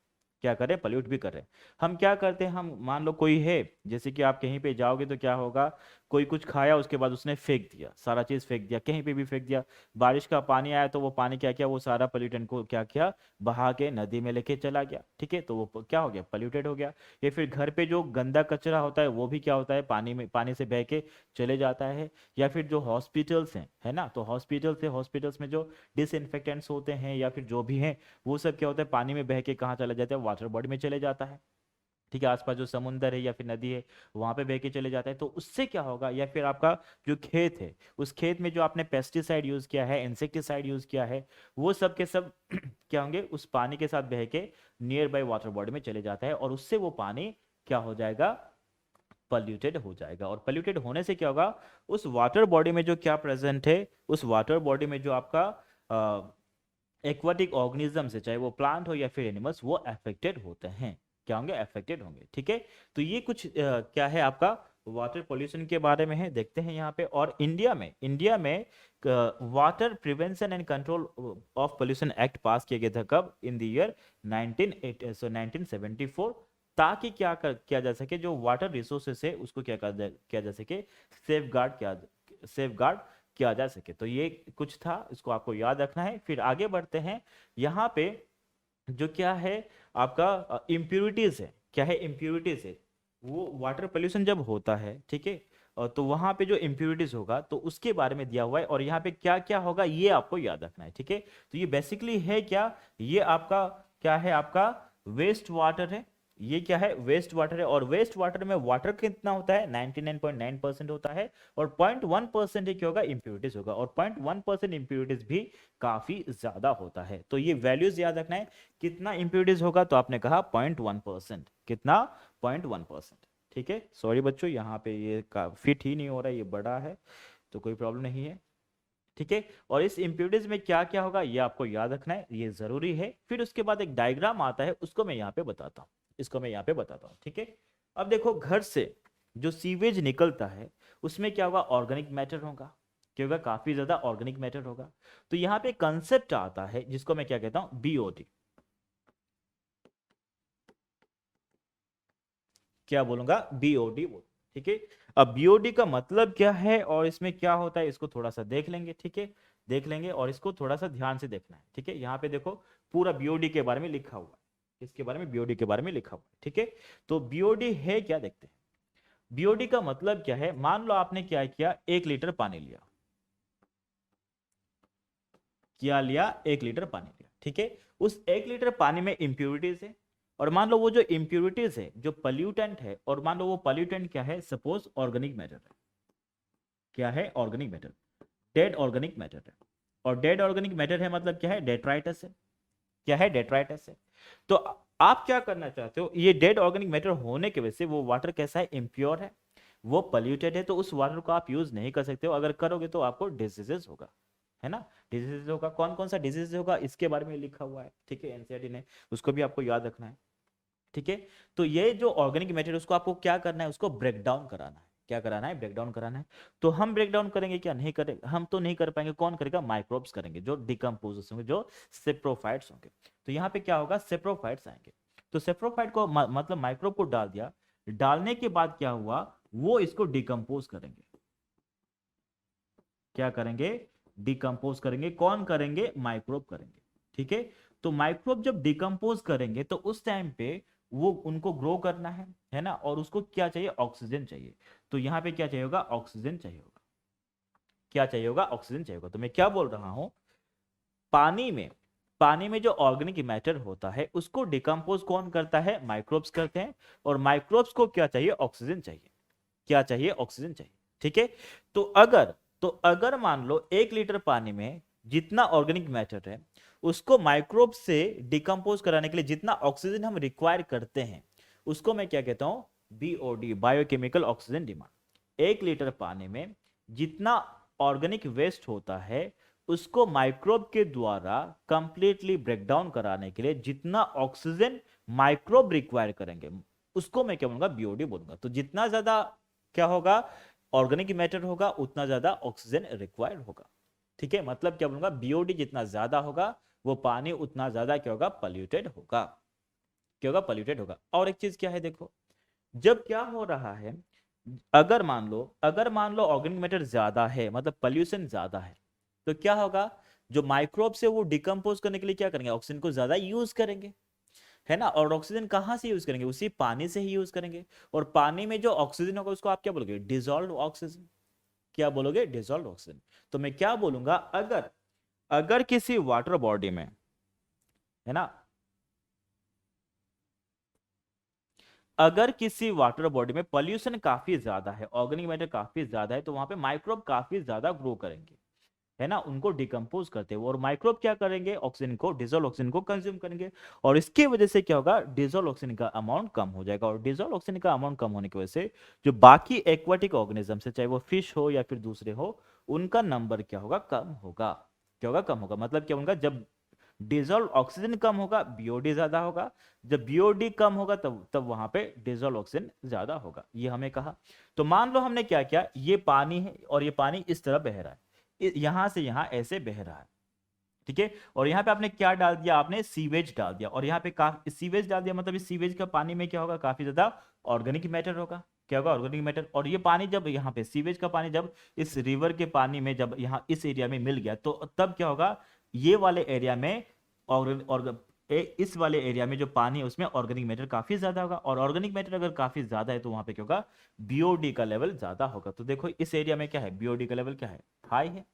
क्या करें, पल्यूट भी करें। हम क्या करते हैं, हम मान लो कोई है, जैसे कि आप कहीं पे जाओगे तो क्या होगा, कोई कुछ खाया उसके बाद उसने फेंक दिया, सारा चीज फेंक दिया, कहीं पे भी फेंक दिया, बारिश का पानी आया तो वो पानी क्या किया, वो सारा पॉल्यूटेंट को क्या किया, बहा के नदी में लेके चला गया, ठीक है, तो वो क्या हो गया, पॉल्यूटेड हो गया। या फिर घर पे जो गंदा कचरा होता है वो भी क्या होता है, पानी में, पानी से बह के चले जाता है। या फिर जो हॉस्पिटल्स हैं, है ना, तो हॉस्पिटल्स में जो डिसइंफेक्टेंट्स होते हैं या फिर जो भी हैं, वो सब क्या होता है, पानी में बह के कहाँ चला जाता है, वाटर बॉडी में चले जाता है, ठीक है, आसपास जो समुंदर है या फिर नदी है वहां पे बह के चले जाता है। तो उससे क्या होगा, या फिर आपका जो खेत है, उस खेत में जो आपने पेस्टिसाइड यूज किया है, इंसेक्टिसाइड यूज किया है, वो सब के सब क्या होंगे, उस पानी के साथ बह के नियर बाई वाटर बॉडी में चले जाता है, और उससे वो पानी क्या हो जाएगा, पॉल्यूटेड हो जाएगा। और पॉल्यूटेड होने से क्या होगा, उस वाटर बॉडी में जो क्या प्रेजेंट है, उस वाटर बॉडी में जो आपका एक्वाटिक ऑर्गेनिजम्स है, चाहे वो प्लांट हो या फिर एनिमल्स, वो अफेक्टेड होते हैं, क्या होंगे, अफेक्टेड होंगे, ठीक है। तो ये कुछ क्या है आपका वाटर पोल्यूशन के बारे में है, देखते हैं यहाँ पे। और इंडिया में water prevention and control of pollution act पास किया गया था, कब, इन द ईयर 1974, ताकि किया जा सके, जो वाटर रिसोर्सेस है उसको किया जा सके, सेफ गार्ड किया जा सके। तो ये कुछ था, इसको आपको याद रखना है। फिर आगे बढ़ते हैं, यहाँ पे जो क्या है आपका इम्प्यूरिटीज है, क्या है, इम्प्यूरिटीज है, वो वाटर पोल्यूशन जब होता है, ठीक है, तो वहां पे जो इम्प्यूरिटीज होगा तो उसके बारे में दिया हुआ है, और यहाँ पे क्या क्या होगा ये आपको याद रखना है, ठीक है। तो ये बेसिकली है क्या, ये आपका क्या है, आपका वेस्ट वाटर है, ये क्या है, वेस्ट वाटर है। और वेस्ट वाटर में वाटर कितना होता है, 99.9% होता है, और 0.1% ही क्या होगा, इंप्यूरिटीज होगा, और 0.1% इंप्यूरिटीज भी काफी ज्यादा होता है। तो ये वैल्यूज याद रखना है, कितना इंप्यूरिटीज होगा, तो आपने कहा 0.1%, कितना, 0.1%, ठीक है। सॉरी बच्चों, यहाँ पे ये फिट ही नहीं हो रहा है, ये बड़ा है, तो कोई प्रॉब्लम नहीं है, ठीक है। और इस इंप्यूरिटीज में क्या क्या होगा ये आपको याद रखना है, ये जरूरी है। फिर उसके बाद एक डायग्राम आता है, उसको मैं यहाँ पे बताता हूँ, इसको मैं यहाँ पे बताता हूँ, ठीक है। अब देखो, घर से जो सीवेज निकलता है उसमें क्या होगा, ऑर्गेनिक मैटर होगा, क्या होगा, काफी ज्यादा ऑर्गेनिक मैटर होगा। तो यहाँ पे कंसेप्ट आता है जिसको मैं क्या कहता हूँ, बीओडी, क्या बोलूंगा, बीओडी बोल, ठीक है। अब बीओडी का मतलब क्या है और इसमें क्या होता है, इसको थोड़ा सा देख लेंगे, ठीक है, देख लेंगे, और इसको थोड़ा सा ध्यान से देखना है, ठीक है। यहाँ पे देखो, पूरा बीओडी के बारे में लिखा हुआ है, इसके बारे में, बीओडी के बारे में लिखा हुआ है, ठीक है। तो बीओडी है क्या, देखते हैं। बीओडी का मतलब क्या है, मान लो आपने क्या किया, 1 लीटर पानी लिया, क्या लिया, 1 लीटर पानी लिया, ठीक है। उस 1 लीटर पानी में इंप्यूरिटीज है, और मान लो वो जो इंप्यूरिटीज है, जो पॉल्यूटेंट है, और मान लो वो पॉल्यूटेंट क्या है, सपोज ऑर्गेनिक मैटर है, क्या है, organic matter, dead organic matter है। और डेड ऑर्गेनिक मैटर है मतलब क्या है, डेट्राइटस है, क्या है, डेट्राइटस है। तो आप क्या करना चाहते हो, ये डेड ऑर्गेनिक मैटर होने की वजह से वो वाटर कैसा है, इम्प्योर है, वो पॉल्यूटेड है, तो उस वाटर को आप यूज नहीं कर सकते हो, अगर करोगे तो आपको डिजीजेस होगा, है ना, डिजीज होगा। कौन कौन सा डिजीज होगा इसके बारे में लिखा हुआ है, ठीक है, एनसीईआरटी ने, उसको भी आपको याद रखना है, ठीक है। तो ये जो ऑर्गेनिक मैटर उसको आपको क्या करना है, उसको ब्रेक डाउन कराना है, क्या कराना है, ब्रेक डाउन कराना है। तो हम ब्रेक डाउन करेंगे क्या, नहीं करेंगे, हम तो नहीं कर पाएंगे, कौन करेगा, माइक्रोब्स करेंगे, जो डिकम्पोज होंगे, जो सेप्रोफाइट्स होंगे। तो यहाँ पे क्या होगा, सेप्रोफाइट्स आएंगे। तो सेप्रोफाइट को मतलब माइक्रोब को डाल दिया, डालने के बाद क्या हुआ, वो इसको डिकम्पोज करेंगे, क्या करेंगे, डिकम्पोज करेंगे, कौन करेंगे, माइक्रोब करेंगे, ठीक है। तो माइक्रोब जब डिकम्पोज करेंगे तो उस टाइम पे वो उनको ग्रो करना है ना, और उसको क्या चाहिए, ऑक्सीजन चाहिए। तो यहाँ पे क्या चाहिए होगा, ऑक्सीजन चाहिए होगा, क्या चाहिए होगा, ऑक्सीजन चाहिए होगा। तो मैं क्या बोल रहा हूं, पानी में पानी में जो ऑर्गेनिक मैटर होता है उसको डिकम्पोज कौन करता है, माइक्रोब्स करते हैं, और माइक्रोब्स को क्या चाहिए, ऑक्सीजन चाहिए, क्या चाहिए, ऑक्सीजन चाहिए, ठीक है। तो अगर मान लो 1 लीटर पानी में जितना ऑर्गेनिक मैटर है उसको माइक्रोब से डिकम्पोज कराने के लिए जितना ऑक्सीजन हम रिक्वायर करते हैं उसको मैं क्या कहता हूं, BOD, biochemical oxygen demand. 1 litre पानी में जितना ऑर्गेनिक वेस्ट होता है उसको माइक्रोब के द्वारा कंप्लीटली ब्रेक डाउन कराने के लिए जितना ऑक्सीजन माइक्रोब रिक्वायर करेंगे उसको मैं क्या बोलूंगा, बीओडी बोलूंगा। तो जितना ज्यादा क्या होगा, ऑर्गेनिक मैटर होगा, उतना ज्यादा ऑक्सीजन रिक्वायर्ड होगा, ठीक है। मतलब क्या बोलूंगा, बीओडी जितना ज्यादा होगा वो पानी उतना ज्यादा क्या होगा, पॉल्यूटेड होगा, क्या होगा, पॉल्यूटेड होगा। और एक चीज क्या है देखो, जब क्या हो रहा है, अगर मान लो ऑर्गेनिक मैटर ज्यादा है, मतलब पोल्यूशन ज्यादा है, तो क्या होगा, जो माइक्रोब्स है वो डिकम्पोज करने के लिए क्या करेंगे, ऑक्सीजन को ज्यादा यूज करेंगे, है ना। और ऑक्सीजन कहाँ से यूज करेंगे, उसी पानी से ही यूज करेंगे। और पानी में जो ऑक्सीजन होगा उसको आप क्या बोलोगे, डिजोल्व ऑक्सीजन। क्या बोलोगे, डिजोल्व ऑक्सीजन। तो मैं क्या बोलूंगा, अगर अगर किसी वाटर बॉडी में, है ना, अगर किसी वाटर बॉडी में पोल्यूशन काफी ज्यादा है, ऑर्गेनिक मैटर काफी ज्यादा है, तो वहां पे माइक्रोब काफी ज्यादा ग्रो करेंगे, है ना, उनको डिकम्पोज करते हैं। और माइक्रोब क्या करेंगे, ऑक्सीजन को, डिजोल्व ऑक्सीजन को कंज्यूम करेंगे। और इसकी वजह से क्या होगा, डिजोल्व ऑक्सीजन का अमाउंट कम हो जाएगा। और डिजोल्व ऑक्सीजन का अमाउंट कम होने की वजह से जो बाकी एक्वाटिक ऑर्गेनिज्म है, चाहे वो फिश हो या फिर दूसरे हो, उनका नंबर क्या होगा, कम होगा। क्या होगा, कम होगा। मतलब क्या होगा, जब डिजोल्व ऑक्सीजन कम होगा, बीओडी ज्यादा होगा। जब बीओडी कम होगा तब तब वहां पे डिजोल्व ऑक्सीजन ज्यादा होगा, ये हमें कहा। तो मान लो हमने क्या किया, ये पानी है और ये पानी इस तरह बह रहा है, यहां से यहां ऐसे बह रहा है, ठीक है। और यहाँ पे आपने क्या डाल दिया, आपने सीवेज डाल दिया। और यहाँ पे सीवेज डाल दिया, मतलब इस सीवेज का पानी में क्या होगा, काफी ज्यादा ऑर्गेनिक मैटर होगा। क्या होगा, ऑर्गेनिक मैटर। और ये पानी जब यहाँ पे सीवेज का पानी जब इस रिवर के पानी में जब यहाँ इस एरिया में मिल गया, तो तब क्या होगा, ये वाले एरिया में इस वाले एरिया में जो पानी है उसमें ऑर्गेनिक मैटर काफी ज्यादा होगा। और ऑर्गेनिक मैटर अगर काफी ज्यादा है तो वहां पे क्या होगा, बीओडी का लेवल ज्यादा होगा। तो देखो इस एरिया में क्या है, बीओडी का लेवल क्या है, हाई है।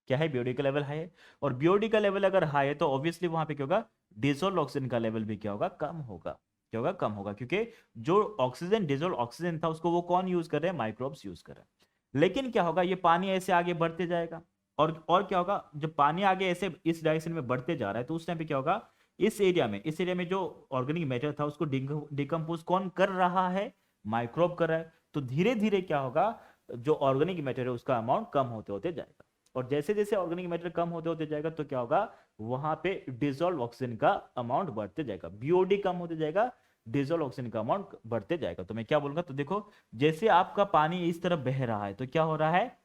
क्या है, बीओडी का लेवल हाई है। और बीओडी का लेवल अगर हाई है तो ऑब्वियसली वहां पे क्या होगा, डिजोल्व ऑक्सीजन का लेवल भी क्या होगा, कम होगा। क्या होगा, कम होगा, क्योंकि जो ऑक्सीजन, डिजोल्व ऑक्सीजन था उसको वो कौन यूज कर रहे हैं, माइक्रोब्स यूज कर रहे हैं। लेकिन क्या होगा, ये पानी ऐसे आगे बढ़ते जाएगा। और क्या होगा, जब पानी आगे ऐसे इस डायरेक्शन में बढ़ते जा रहा है तो उस टाइम पे क्या होगा, इस एरिया में जो ऑर्गेनिक मैटर था उसको डिकम्पोज कौन कर रहा है, माइक्रोब कर रहा है। तो धीरे धीरे क्या होगा, जो ऑर्गेनिक मैटर है उसका अमाउंट कम होते होते जाएगा। और जैसे जैसे ऑर्गेनिक मैटर कम होते होते जाएगा तो क्या होगा, वहां पे डिजोल्व ऑक्सीजन का अमाउंट बढ़ते जाएगा, बीओडी कम होते जाएगा, डिजोल्व ऑक्सीजन का अमाउंट बढ़ते जाएगा। तो मैं क्या बोलूंगा, तो देखो जैसे आपका पानी इस तरफ बह रहा है तो क्या हो रहा है,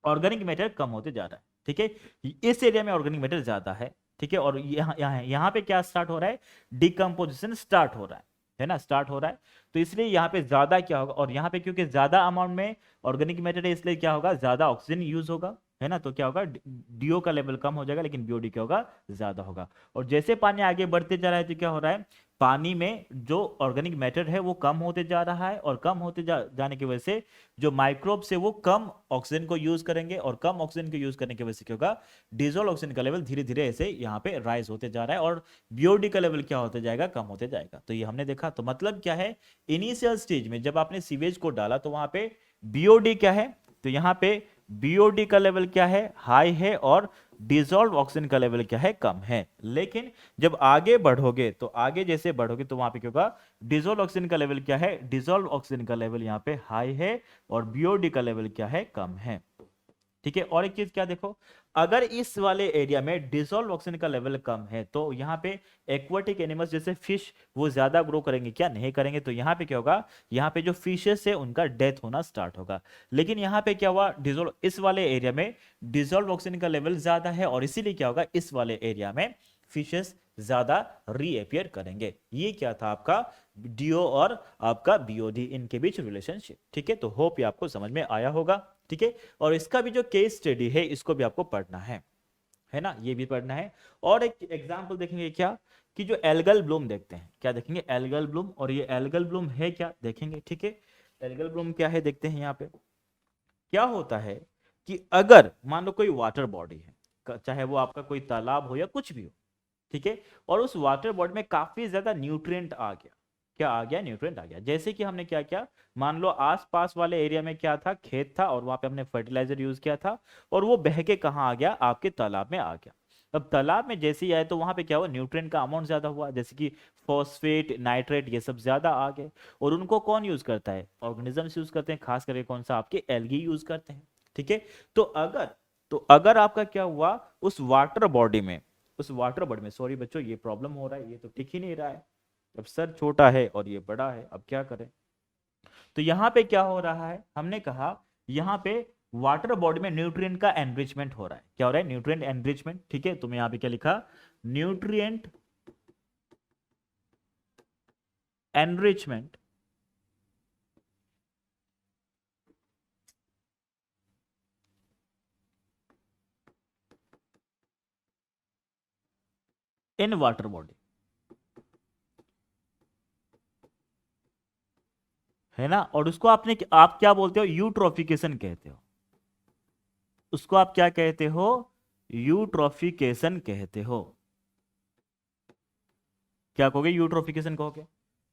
ऑर्गेनिक मैटर कम होते जा रहा है, ठीक है। इस एरिया में ऑर्गेनिक मैटर ज्यादा है, ठीक है। और यहाँ पे क्या स्टार्ट हो रहा है, डिकम्पोजिशन स्टार्ट हो रहा है ना, स्टार्ट हो रहा है। तो इसलिए यहाँ पे ज्यादा क्या होगा, और यहाँ पे क्योंकि ज्यादा अमाउंट में ऑर्गेनिक मैटर है इसलिए क्या होगा, ज्यादा ऑक्सीजन यूज होगा, है ना। तो क्या होगा, डीओ का लेवल कम हो जाएगा लेकिन बीओडी क्या होगा, ज्यादा होगा। और जैसे पानी आगे बढ़ते जा रहा है तो क्या हो रहा है, पानी में जो ऑर्गेनिक मैटर है वो कम होते जा रहा है। और कम होते जाने की वजह से जो माइक्रोब्स है वो कम ऑक्सीजन को यूज करेंगे। और कम ऑक्सीजन को यूज करने की वजह से क्या होगा, डिजोल्व ऑक्सीजन का लेवल धीरे धीरे ऐसे यहाँ पे राइज होते जा रहा है। और बीओडी का लेवल क्या होते जाएगा, कम होते जाएगा। तो ये हमने देखा। तो मतलब क्या है, इनिशियल स्टेज में जब आपने सीवेज को डाला तो वहां पे बीओडी क्या है, तो यहाँ पे बीओडी का लेवल क्या है, हाई है। और डिजोल्व ऑक्सीजन का लेवल क्या है, कम है। लेकिन जब आगे बढ़ोगे तो आगे जैसे बढ़ोगे तो वहां पे क्या होगा, डिजोल्व ऑक्सीजन का लेवल क्या है, डिजोल्व ऑक्सीजन का लेवल यहाँ पे हाई है और बीओडी का लेवल क्या है, कम है, ठीक है। और एक चीज क्या देखो, अगर इस वाले एरिया में डिजोल्व ऑक्सीजन का लेवल कम है तो यहाँ पे एक्वाटिक एनिमल्स जैसे फिश वो ज्यादा ग्रो करेंगे क्या, नहीं करेंगे। तो यहाँ पे क्या होगा, यहाँ पे जो फिशेस है उनका डेथ होना स्टार्ट होगा। लेकिन यहाँ पे क्या हुआ, डिजोल्व इस वाले एरिया में डिजोल्व ऑक्सीजन का लेवल ज्यादा है और इसीलिए क्या होगा, इस वाले एरिया में फिशेस ज्यादा रीअपियर करेंगे। ये क्या था आपका डीओ और आपका बीओडी, इनके बीच रिलेशनशिप, ठीक है। तो होप ये आपको समझ में आया होगा, ठीक है। और इसका भी जो केस स्टडी है इसको भी आपको पढ़ना है ना, ये भी पढ़ना है। और एक एग्जांपल देखेंगे क्या, कि जो एल्गल ब्लूम देखते हैं, क्या देखेंगे, एल्गल ब्लूम। और ये एल्गल ब्लूम है क्या देखेंगे, ठीक है। एल्गल ब्लूम क्या है देखते हैं। यहाँ पे क्या होता है कि अगर मान लो कोई वाटर बॉडी है, चाहे वो आपका कोई तालाब हो या कुछ भी हो, ठीक है। और उस वाटर बॉडी में काफी ज्यादा न्यूट्रिएंट आ गया, क्या आ गया, न्यूट्रिएंट आ गया। जैसे कि हमने क्या किया, मान लो आसपास वाले एरिया में क्या था, खेत था और वहां पे हमने फर्टिलाइजर यूज किया था और वो बह के कहाँ आ गया, आपके तालाब में आ गया। अब तालाब में जैसे ही आए तो वहां पे क्या हुआ, न्यूट्रिएंट का अमाउंट ज्यादा हुआ, जैसे कि फॉस्फेट, नाइट्रेट, ये सब ज्यादा आ गए। और उनको कौन यूज करता है, ऑर्गेनिजम्स यूज करते हैं, खास करके कौन सा, आपके एल्गी यूज करते हैं, ठीक है। तो अगर आपका क्या हुआ, उस वाटर बॉडी में सॉरी बच्चों ये प्रॉब्लम हो रहा है, ये तो टिक ही नहीं रहा है। अब सर छोटा है और ये बड़ा है, अब क्या करें। तो यहाँ पे क्या हो रहा है, हमने कहा यहाँ पे वाटर बॉडी में न्यूट्रिएंट का एनरिचमेंट हो रहा है। क्या हो रहा है, न्यूट्रिएंट एनरिचमेंट, ठीक है। तो मैं यहाँ पे क्या लिखा, nutrient enrichment in water body, है ना। और उसको आप क्या बोलते हो, यूट्रोफिकेशन कहते हो। उसको आप क्या कहते हो, यूट्रोफिकेशन कहते हो। क्या कहोगे, यूट्रोफिकेशन कहोगे।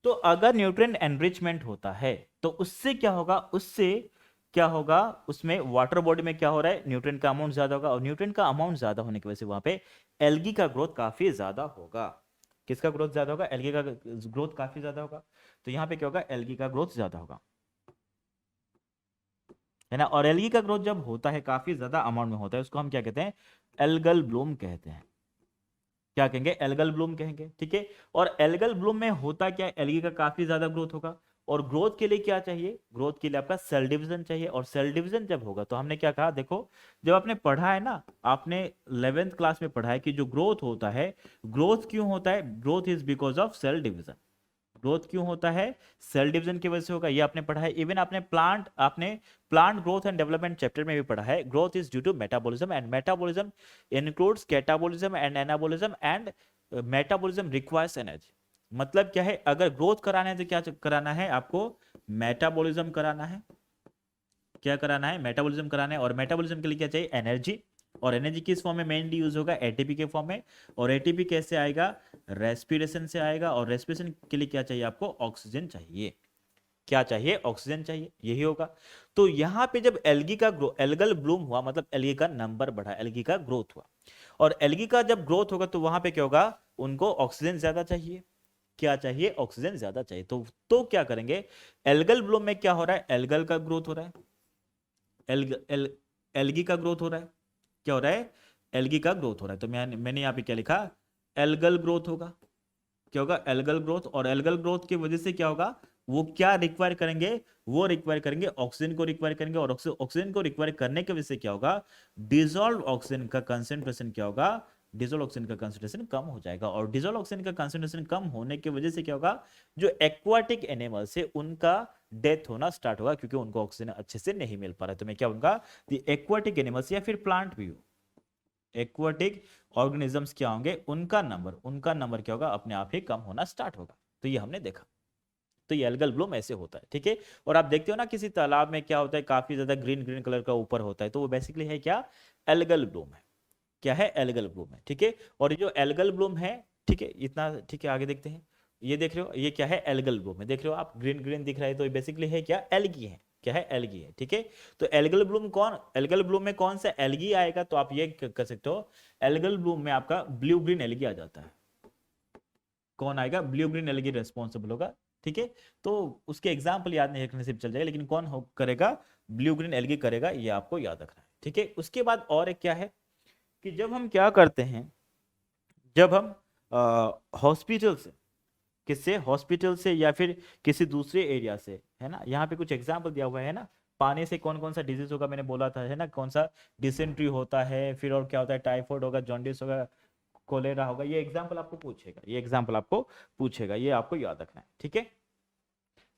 तो अगर न्यूट्रिएंट एनरिचमेंट होता है तो उससे क्या होगा, उससे क्या होगा, उसमें वाटर बॉडी में क्या हो रहा है, न्यूट्रिएंट का अमाउंट ज्यादा होगा, और न्यूट्रिएंट का अमाउंट ज्यादा होने की वजह से वहां पे एल्गी का ग्रोथ काफी ज्यादा होगा। किसका ग्रोथ ज्यादा होगा, एल्गी का ग्रोथ काफी ज्यादा होगा। तो यहाँ पे क्या होगा, एल्गी का ग्रोथ ज्यादा होगा, है ना। और एल्गी का ग्रोथ जब होता है, काफी ज्यादा अमाउंट में होता है, उसको हम क्या कहते हैं, एल्गल ब्लूम कहते हैं। क्या कहेंगे, एल्गल ब्लूम कहेंगे, ठीक है। और एल्गल ब्लूम में होता क्या है, एल्गी का काफी ज्यादा ग्रोथ होगा। और ग्रोथ के लिए क्या चाहिए, ग्रोथ के लिए आपका सेल डिवीजन चाहिए। और सेल डिवीजन जब होगा तो हमने क्या कहा, देखो जब आपने पढ़ा है ना, आपने 11th क्लास में पढ़ा है कि जो ग्रोथ होता है, ग्रोथ क्यों होता है, growth is because of cell division. Growth क्यों होता है, सेल डिवीजन की वजह से होगा, ये आपने पढ़ा है। इवन आपने plant growth and development chapter में भी पढ़ा है, growth is due to metabolism, and metabolism includes catabolism and anabolism, and metabolism requires energy. मतलब क्या है, अगर ग्रोथ कराना है तो क्या कराना है आपको, मेटाबॉलिज्म कराना है। क्या कराना है, मेटाबॉलिज्म कराना है। और मेटाबॉलिज्म के लिए क्या चाहिए, एनर्जी। और एनर्जी किस फॉर्म में मेनली यूज होगा, एटीपी के फॉर्म में। और एटीपी कैसे आएगा, रेस्पिरेशन से आएगा। और रेस्पिरेशन के लिए क्या चाहिए आपको, ऑक्सीजन चाहिए। क्या चाहिए, ऑक्सीजन चाहिए, यही होगा। तो यहां पे जब एल्गी का एल्गल ब्लूम हुआ, मतलब एल्गी का नंबर बढ़ा, एल्गी का ग्रोथ हुआ। और एल्गी का जब ग्रोथ होगा तो वहां पे क्या होगा, उनको ऑक्सीजन ज्यादा चाहिए। क्या चाहिए, ऑक्सीजन ज्यादा चाहिए। तो क्या करेंगे, एल्गल ब्लूम में क्या हो रहा है, एल्गल का ग्रोथ हो रहा है, एल्गी का ग्रोथ हो रहा है। क्या हो रहा है, एल्गी का ग्रोथ हो रहा है। तो मैंने यहाँ पे क्या लिखा, एल्गल ग्रोथ होगा। क्या होगा, एल्गल ग्रोथ। और एल्गल ग्रोथ की वजह से क्या होगा, वो क्या रिक्वायर करेंगे, वो रिक्वायर करेंगे ऑक्सीजन को रिक्वायर करेंगे। और ऑक्सीजन को रिक्वायर करने की वजह से क्या होगा, डिजोल्व ऑक्सीजन का कंसेंट्रेशन क्या होगा, डिजोल्व ऑक्सीजन का कंसेंट्रेशन कम हो जाएगा। और डिजोल्व ऑक्सीजन का कंसेंट्रेशन कम होने की वजह से क्या होगा, जो एक्वाटिक एनिमल्स है उनका डेथ होना स्टार्ट होगा, क्योंकि उनको ऑक्सीजन अच्छे से नहीं मिल पा रहा है। तो मैं क्या उनका, एक्वाटिक एनिमल्स या फिर प्लांट भी हो, एक्वाटिक ऑर्गेनिजम्स क्या होंगे, उनका नंबर क्या होगा, अपने आप ही कम होना स्टार्ट होगा। तो ये हमने देखा। तो ये एल्गल ब्लूम ऐसे होता है, ठीक है। और आप देखते हो ना, किसी तालाब में क्या होता है, काफी ज्यादा ग्रीन ग्रीन कलर का ऊपर होता है, तो वो बेसिकली है क्या, एल्गल ब्लूम है। क्या है, एल्गल ब्लूम है, ठीक है। और ये जो एल्गल ब्लूम है, ठीक है, इतना ठीक है। आगे देखते हैं, ये देख रहे हो, ये क्या है, एल्गल ब्लूम है। देख रहे हो आप, ग्रीन ग्रीन दिख रहा है, तो ये बेसिकली है क्या, एल्गी है। क्या है, एल्गी है, ठीक है। तो एल्गल ब्लूम में कौन सा एल्गी आएगा, तो आप ये कर सकते हो, एल्गल ब्लूम में आपका ब्लू ग्रीन एल्गी आ जाता है। कौन आएगा, ब्लू ग्रीन एल्गी रिस्पॉन्सिबल होगा, ठीक है। तो उसके एग्जाम्पल याद नहीं रखने से भी चल जाएगा, लेकिन कौन करेगा, ब्लू ग्रीन एल्गी करेगा, ये आपको याद रखना है, ठीक है। उसके बाद और एक क्या है, कि जब हम क्या करते हैं, जब हम हॉस्पिटल से, किससे, हॉस्पिटल से या फिर किसी दूसरे एरिया से, है ना। यहाँ पे कुछ एग्जाम्पल दिया हुआ है ना, पानी से कौन कौन सा डिजीज होगा, मैंने बोला था, है ना, कौन सा, डिसेंट्री होता है, फिर और क्या होता है, टाइफाइड होगा, जॉन्डिस होगा, कोलेरा होगा। ये एग्जाम्पल आपको पूछेगा, ये एग्जाम्पल आपको पूछेगा, ये आपको याद रखना है, ठीक है।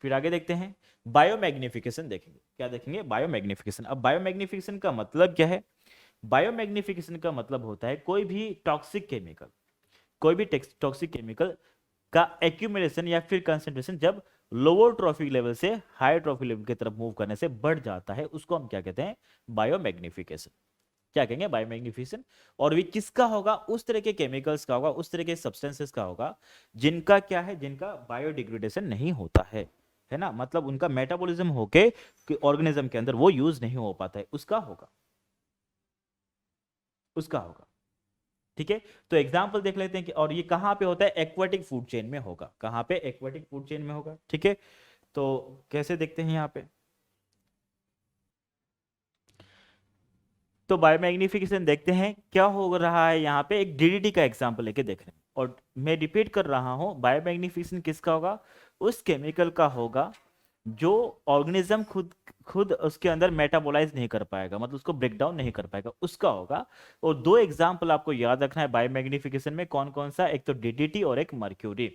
फिर आगे देखते हैं, बायोमैग्निफिकेशन देखेंगे। क्या देखेंगे, बायोमैग्निफिकेशन। अब बायोमैग्निफिकेशन का मतलब क्या है, बायोमैग्निफिकेशन का मतलब होता है कोई भी टॉक्सिक केमिकल का एक्यूमुलेशन या फिर कंसेंट्रेशन जब लोअर ट्रॉफिक लेवल से हाई ट्रॉफिक लेवल की तरफ मूव करने से बढ़ जाता है, उसको हम क्या कहते हैं, बायोमैग्निफिकेशन। क्या कहेंगे, बायोमैग्निफिकेशन। और भी किसका होगा, उस तरह के केमिकल्स का होगा, उस तरह के सब्सटेंसेस का होगा जिनका क्या है, जिनका बायोडिग्रेडेशन नहीं होता है ना। मतलब उनका मेटाबॉलिज्म होके ऑर्गेनिज्म के अंदर वो यूज नहीं हो पाता है, उसका होगा, ठीक है। तो एग्जाम्पल देख लेते हैं कि, और ये कहां पे होता है, एक्वाटिक फूड चेन में होगा। कहां पे, एक्वाटिक फूड चेन में होगा, ठीक है। तो कैसे देखते हैं यहाँ पे, तो बायोमैग्निफिकेशन देखते हैं क्या हो रहा है। यहाँ पे एक डीडीटी का एग्जांपल लेके देख रहे हैं, और मैं रिपीट कर रहा हूँ, बायोमैग्निफिकेशन किसका होगा, उस केमिकल का होगा जो ऑर्गेनिज्म खुद खुद उसके अंदर मेटाबोलाइज नहीं कर पाएगा, मतलब उसको ब्रेक डाउन नहीं कर पाएगा, उसका होगा। और दो एग्जांपल आपको याद रखना है बायोमैग्निफिकेशन में, कौन कौन सा, एक तो डीडीटी और एक मर्क्यूरी।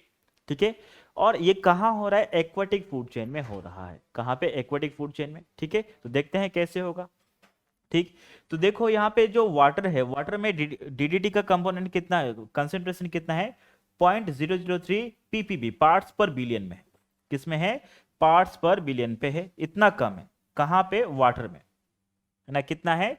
ठीक है। और ये कहाँ हो रहा है, एक्वाटिक फूड चेन में हो रहा है। कहाँ पे, एक्वाटिक फूड चेन में। ठीक है, तो देखते हैं कैसे होगा। ठीक, तो देखो यहाँ पे जो वाटर है, वाटर में डीडीटी का कंपोनेंट कितना है, कंसेंट्रेशन कितना है, 0.003 ppb, पार्ट्स पर बिलियन में है। किसमें है, पार्ट्स पर बिलियन पे है, इतना कम है। कहाँ पे, वाटर में, है ना, कितना है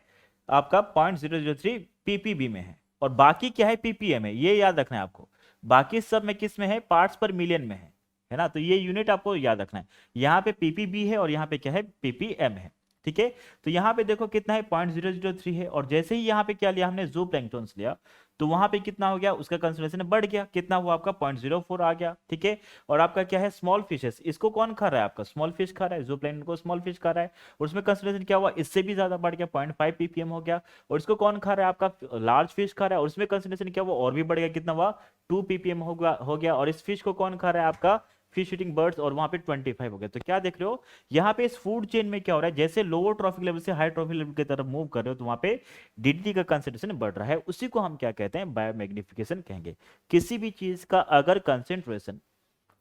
आपका, 0.003 ppb में है। और बाकी क्या है, ppm है, ये याद रखना है आपको। बाकी सब में किस में है, पार्ट्स पर मिलियन में है ना, तो ये यूनिट आपको याद रखना है। यहाँ पे ppb है और यहाँ पे क्या है, ppm है। ठीक है, तो यहाँ पे देखो कितना है, 0.003 है। और जैसे ही यहाँ पे क्या लिया हमने, जू प्लैंक्टन्स लिया, तो वहां पे कितना हो गया, उसका कंसंट्रेशन बढ़ गया, कितना हुआ आपका, 0.04 आ गया। ठीक है, और आपका क्या है, स्मॉल फिशेस, इसको कौन खा रहा है, आपका स्मॉल फिश खा रहा है, जू प्लैंक्टन को स्मॉल फिश खा रहा है, और उसमें कंसंट्रेशन क्या हुआ, इससे भी ज्यादा बढ़ गया, 0.5 ppm हो गया। और इसको कौन खा रहा है, आपका लार्ज फिश खा रहा है, और उसमें कंसंट्रेशन क्या हुआ, और भी बढ़ गया, कितना हुआ, 2 ppm हो गया। और इस फिश को कौन खा रहा है, आपका फिश ईटिंग बर्ड्स, और वहां पे 25 हो गया। तो क्या देख रहे हो यहाँ पे, इस फूड चेन में क्या हो रहा है, जैसे लोअर ट्रॉफिक लेवल से हाई ट्रॉफिक लेवल की तरफ मूव कर रहे हो, तो वहां पे डीडीटी का कंसेंट्रेशन बढ़ रहा है। उसी को हम क्या कहते हैं, बायोमैग्निफिकेशन कहेंगे। किसी भी चीज का अगर कंसेंट्रेशन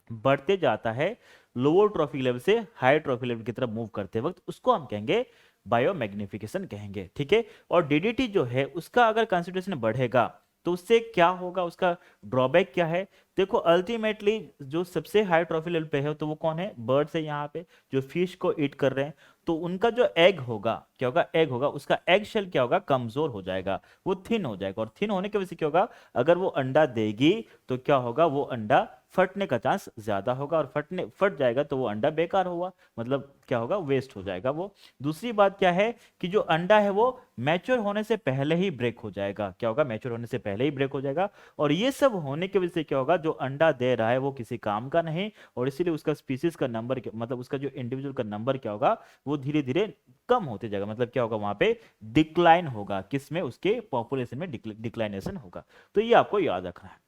बढ़ते जाता है लोअर ट्रॉफिक लेवल से हाई ट्रॉफिक लेवल की तरफ मूव करते वक्त, उसको हम कहेंगे बायोमैग्निफिकेशन कहेंगे। ठीक है, और डीडीटी जो है उसका अगर कंसेंट्रेशन बढ़ेगा तो उससे क्या होगा, उसका ड्रॉबैक क्या है। देखो अल्टीमेटली जो सबसे हाई ट्रॉफिक लेवल पे है तो वो कौन है, बर्ड्स है, यहाँ पे जो फिश को ईट कर रहे हैं। तो उनका जो एग होगा, क्या होगा, एग होगा, उसका एग शेल क्या होगा, कमजोर हो जाएगा, वो थिन हो जाएगा। और थिन होने की वजह से क्या होगा, अगर वो अंडा देगी तो क्या होगा, वो अंडा फटने का चांस ज्यादा होगा, और फट जाएगा तो वो अंडा बेकार हुआ, मतलब क्या होगा, वेस्ट हो जाएगा वो। दूसरी बात क्या है कि जो अंडा है वो मैच्योर होने से पहले ही ब्रेक हो जाएगा, क्या होगा, मैच्योर होने से पहले ही ब्रेक हो जाएगा। और ये सब होने की वजह से क्या होगा, जो अंडा दे रहा है वो किसी काम का नहीं, और इसीलिए उसका स्पीसीज का नंबर, मतलब उसका जो इंडिविजुअल का नंबर क्या होगा, वो धीरे धीरे कम होते जाएगा। मतलब क्या होगा, वहां पे डिक्लाइन होगा, किसमें, उसके पॉपुलेशन में डिक्लाइनेशन होगा। तो ये आपको याद रखना है।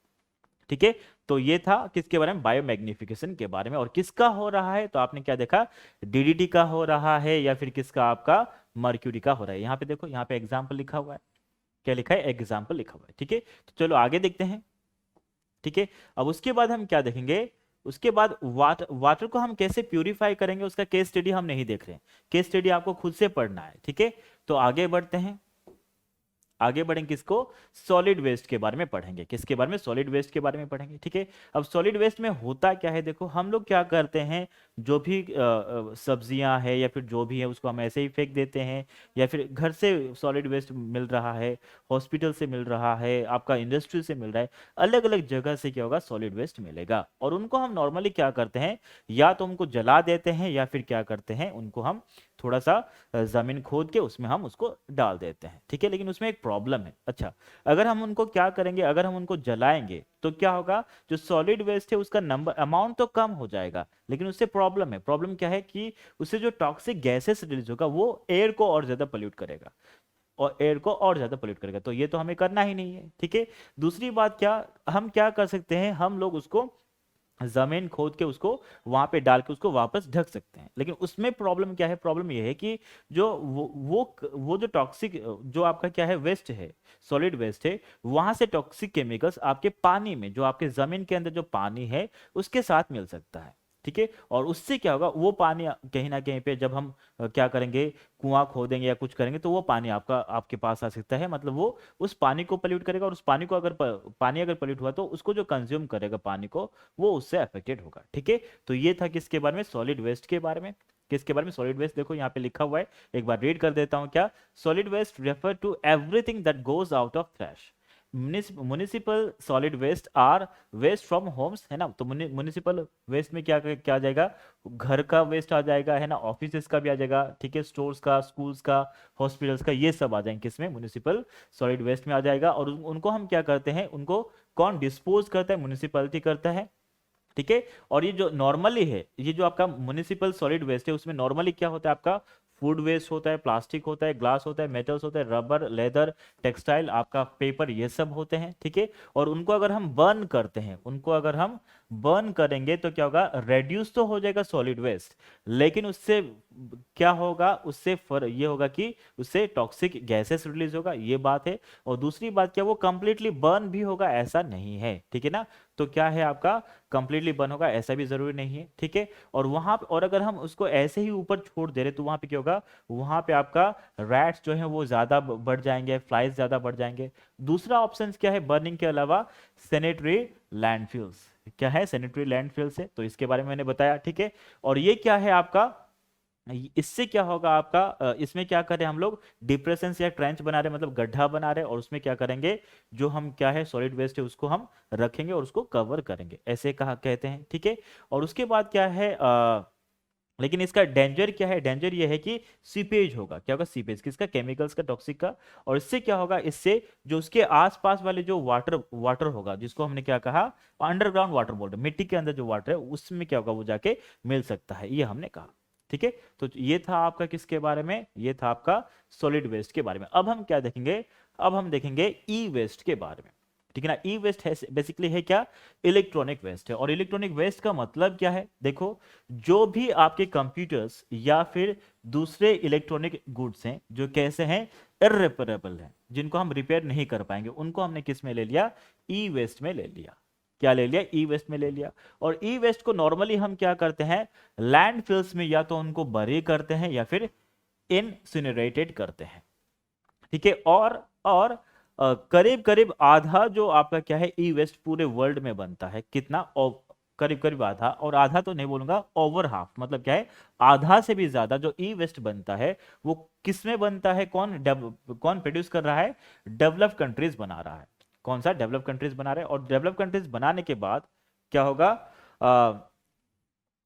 ठीक है, तो ये था किसके बारे में, बायोमैग्निफिकेशन के बारे में। और किसका हो रहा है, तो आपने क्या देखा, डीडीटी का हो रहा है, या फिर किसका, आपका मर्क्यूरी का हो रहा है। यहाँ पे देखो, यहाँ पे एग्जाम्पल लिखा हुआ है, क्या लिखा है, एग्जाम्पल लिखा हुआ है। ठीक है, तो चलो आगे देखते हैं। ठीक है, अब उसके बाद हम क्या देखेंगे, उसके बाद वाटर को हम कैसे प्यूरिफाई करेंगे, उसका केस स्टडी हम नहीं देख रहे हैं, केस स्टडी आपको खुद से पढ़ना है। ठीक है, तो आगे बढ़ते हैं, आगे बढ़ेंगे, किसको, सॉलिड वेस्ट के बारे में पढ़ेंगे। किसके बारे में, सॉलिड वेस्ट के बारे में पढ़ेंगे। ठीक है, अब सॉलिड वेस्ट में होता क्या है, देखो हम लोग क्या करते हैं, जो भी सब्जियां है या फिर जो भी है उसको हम ऐसे ही फेंक देते हैं, या फिर घर से सॉलिड वेस्ट मिल रहा है, हॉस्पिटल से मिल रहा है, आपका इंडस्ट्री से मिल रहा है, अलग अलग जगह से क्या होगा, सॉलिड वेस्ट मिलेगा। और उनको हम नॉर्मली क्या करते हैं, या तो उनको जला देते हैं, या फिर क्या करते हैं, उनको हम थोड़ा सा जमीन खोद के उसमें हम उसको डाल देते हैं। ठीक है, लेकिन उसमें एक प्रॉब्लम है। अच्छा, अगर हम उनको क्या करेंगे, अगर हम उनको जलाएंगे तो क्या होगा, जो सॉलिड वेस्ट है उसका नंबर, अमाउंट तो कम हो जाएगा, लेकिन उससे प्रॉब्लम है। प्रॉब्लम क्या है कि उससे जो टॉक्सिक गैसेस रिलीज होगा वो एयर को और ज्यादा पोल्यूट करेगा, और एयर को और ज्यादा पोल्यूट करेगा, तो ये तो हमें करना ही नहीं है। ठीक है, दूसरी बात क्या, हम क्या कर सकते हैं, हम लोग उसको जमीन खोद के उसको वहां पे डाल के उसको वापस ढक सकते हैं। लेकिन उसमें प्रॉब्लम क्या है, प्रॉब्लम ये है कि जो वो जो टॉक्सिक, जो आपका क्या है, वेस्ट है, सॉलिड वेस्ट है, वहां से टॉक्सिक केमिकल्स आपके पानी में, जो आपके जमीन के अंदर जो पानी है उसके साथ मिल सकता है। ठीक है, और उससे क्या होगा, वो पानी कहीं ना कहीं पे जब हम क्या करेंगे, कुआं खोदेंगे या कुछ करेंगे, तो वो पानी आपके पास आ सकता है। मतलब वो उस पानी को पोल्यूट करेगा, और उस पानी को अगर पानी अगर पोल्यूट हुआ तो उसको जो कंज्यूम करेगा पानी को, वो उससे अफेक्टेड होगा। ठीक है, तो ये था किसके बारे में, सॉलिड वेस्ट के बारे में। किसके बारे में, सॉलिड वेस्ट। देखो यहाँ पे लिखा हुआ है, एक बार रीड कर देता हूँ, क्या, solid waste refer to everything that goes out of trash. Municipal solid waste are waste from homes, है ना, तो म्युनिसिपल वेस्ट में क्या क्या आ जाएगा, घर का वेस्ट आ जाएगा, है ना, ऑफिस का भी आ जाएगा। ठीक है, स्टोर्स का, स्कूल्स का, हॉस्पिटल्स का, ये सब आ जाएंगे किसमें, म्युनिसिपल सॉलिड वेस्ट में आ जाएगा। और उनको हम क्या करते हैं, उनको कौन डिस्पोज करता है, म्युनिसिपैलिटी करता है। ठीक है, और ये जो नॉर्मली है, ये जो आपका म्युनिसिपल सॉलिड वेस्ट है, उसमें नॉर्मली क्या होता है, आपका फूड वेस्ट होता है, प्लास्टिक होता है, ग्लास होता है, मेटल्स होता है, रबर, लेदर, टेक्सटाइल, आपका पेपर, ये सब होते हैं। ठीक है, और उनको अगर हम बर्न करते हैं, उनको अगर हम बर्न करेंगे तो क्या होगा, रेड्यूस तो हो जाएगा सॉलिड वेस्ट, लेकिन उससे क्या होगा, उससे ये होगा कि उससे टॉक्सिक गैसेस रिलीज होगा, ये बात है। और दूसरी बात क्या, वो कंप्लीटली बर्न भी होगा ऐसा नहीं है, ठीक है ना। तो क्या है आपका, कंप्लीटली बर्न होगा ऐसा भी जरूरी नहीं है, ठीक है। और वहां पे, और अगर हम उसको ऐसे ही ऊपर छोड़ दे रहे तो वहां पे क्या होगा, वहां पे आपका रैट्स जो है वो ज्यादा बढ़ जाएंगे, फ्लाइज ज्यादा बढ़ जाएंगे। दूसरा ऑप्शन क्या है बर्निंग के अलावा, सैनिटरी लैंडफिल्स। क्या है, सैनिटरी लैंडफिल्स है, तो इसके बारे में मैंने बताया, ठीक है। और ये क्या है आपका, इससे क्या होगा आपका, इसमें क्या करें हम लोग, डिप्रेशन या ट्रेंच बना रहे, मतलब गड्ढा बना रहे, और उसमें क्या करेंगे, जो हम क्या है सॉलिड वेस्ट है उसको हम रखेंगे और उसको कवर करेंगे, ऐसे कहा कहते हैं, ठीक है। और उसके बाद क्या है, लेकिन इसका डेंजर क्या है, डेंजर ये है कि सीपेज होगा, क्या होगा, सीपेज किसका, केमिकल्स का, टॉक्सिक का। और इससे क्या होगा, इससे जो उसके आसपास वाले जो वाटर वाटर होगा, जिसको हमने क्या कहा, अंडरग्राउंड वाटर बोलते हैं, मिट्टी के अंदर जो वाटर है उसमें क्या होगा, वो जाके मिल सकता है, ये हमने कहा, ठीक है। तो ये था आपका किसके बारे में, ये था आपका सॉलिड वेस्ट के बारे में। अब हम क्या देखेंगे, अब हम देखेंगे ई वेस्ट के बारे में, ठीक है ना। ई वेस्ट है बेसिकली है क्या, इलेक्ट्रॉनिक वेस्ट है। और इलेक्ट्रॉनिक वेस्ट का मतलब क्या है, देखो, जो भी आपके कंप्यूटर्स या फिर दूसरे इलेक्ट्रॉनिक गुड्स हैं जो कैसे हैं, इर्रिपेरेबल हैं, जिनको हम रिपेयर नहीं कर पाएंगे, उनको हमने किस में ले लिया, ई वेस्ट में ले लिया। क्या ले लिया, ई वेस्ट में ले लिया। और ई वेस्ट को नॉर्मली हम क्या करते हैं, लैंडफिल्स में या तो उनको बरी करते हैं या फिर इनसिनरेटेड करते हैं, ठीक है। और करीब करीब आधा जो आपका क्या है, ई वेस्ट पूरे वर्ल्ड में बनता है, कितना, करीब करीब आधा, और आधा तो नहीं बोलूंगा, ओवर हाफ, मतलब क्या है, आधा से भी ज्यादा जो ई वेस्ट बनता है वो किस में बनता है, कौन प्रोड्यूस कर रहा है, डेवलप्ड कंट्रीज बना रहा है। कौन सा, डेवलप्ड कंट्रीज बना रहे हैं। और डेवलप्ड कंट्रीज बनाने के बाद क्या होगा,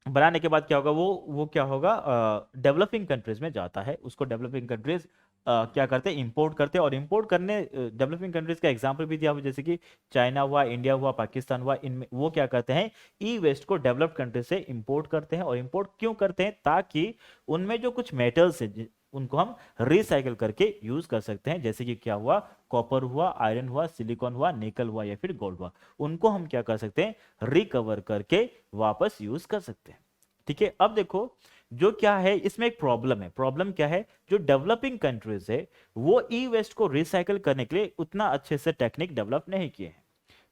बनाने के बाद क्या होगा, वो क्या होगा, डेवलपिंग कंट्रीज में जाता है, उसको डेवलपिंग कंट्रीज क्या करते हैं, इंपोर्ट करते हैं। और इंपोर्ट करने, डेवलपिंग कंट्रीज का एग्जांपल भी दिया हुआ, जैसे कि चाइना हुआ, इंडिया हुआ, पाकिस्तान हुआ, इनमें वो क्या करते हैं, ई वेस्ट को डेवलप्ड कंट्रीज से इंपोर्ट करते हैं। और इंपोर्ट क्यों करते हैं, ताकि उनमें जो कुछ मेटल्स है उनको हम रिसाइकल करके यूज कर सकते हैं, जैसे कि क्या हुआ, कॉपर हुआ, आयरन हुआ, सिलिकॉन हुआ, निकल हुआ या फिर गोल्ड हुआ, उनको हम क्या कर सकते हैं, रिकवर करके वापस यूज कर सकते हैं, ठीक है। अब देखो, जो क्या है इसमें एक प्रॉब्लम है, प्रॉब्लम क्या है, जो डेवलपिंग कंट्रीज है वो ई वेस्ट को रिसाइकल करने के लिए उतना अच्छे से टेक्निक डेवलप नहीं किए हैं।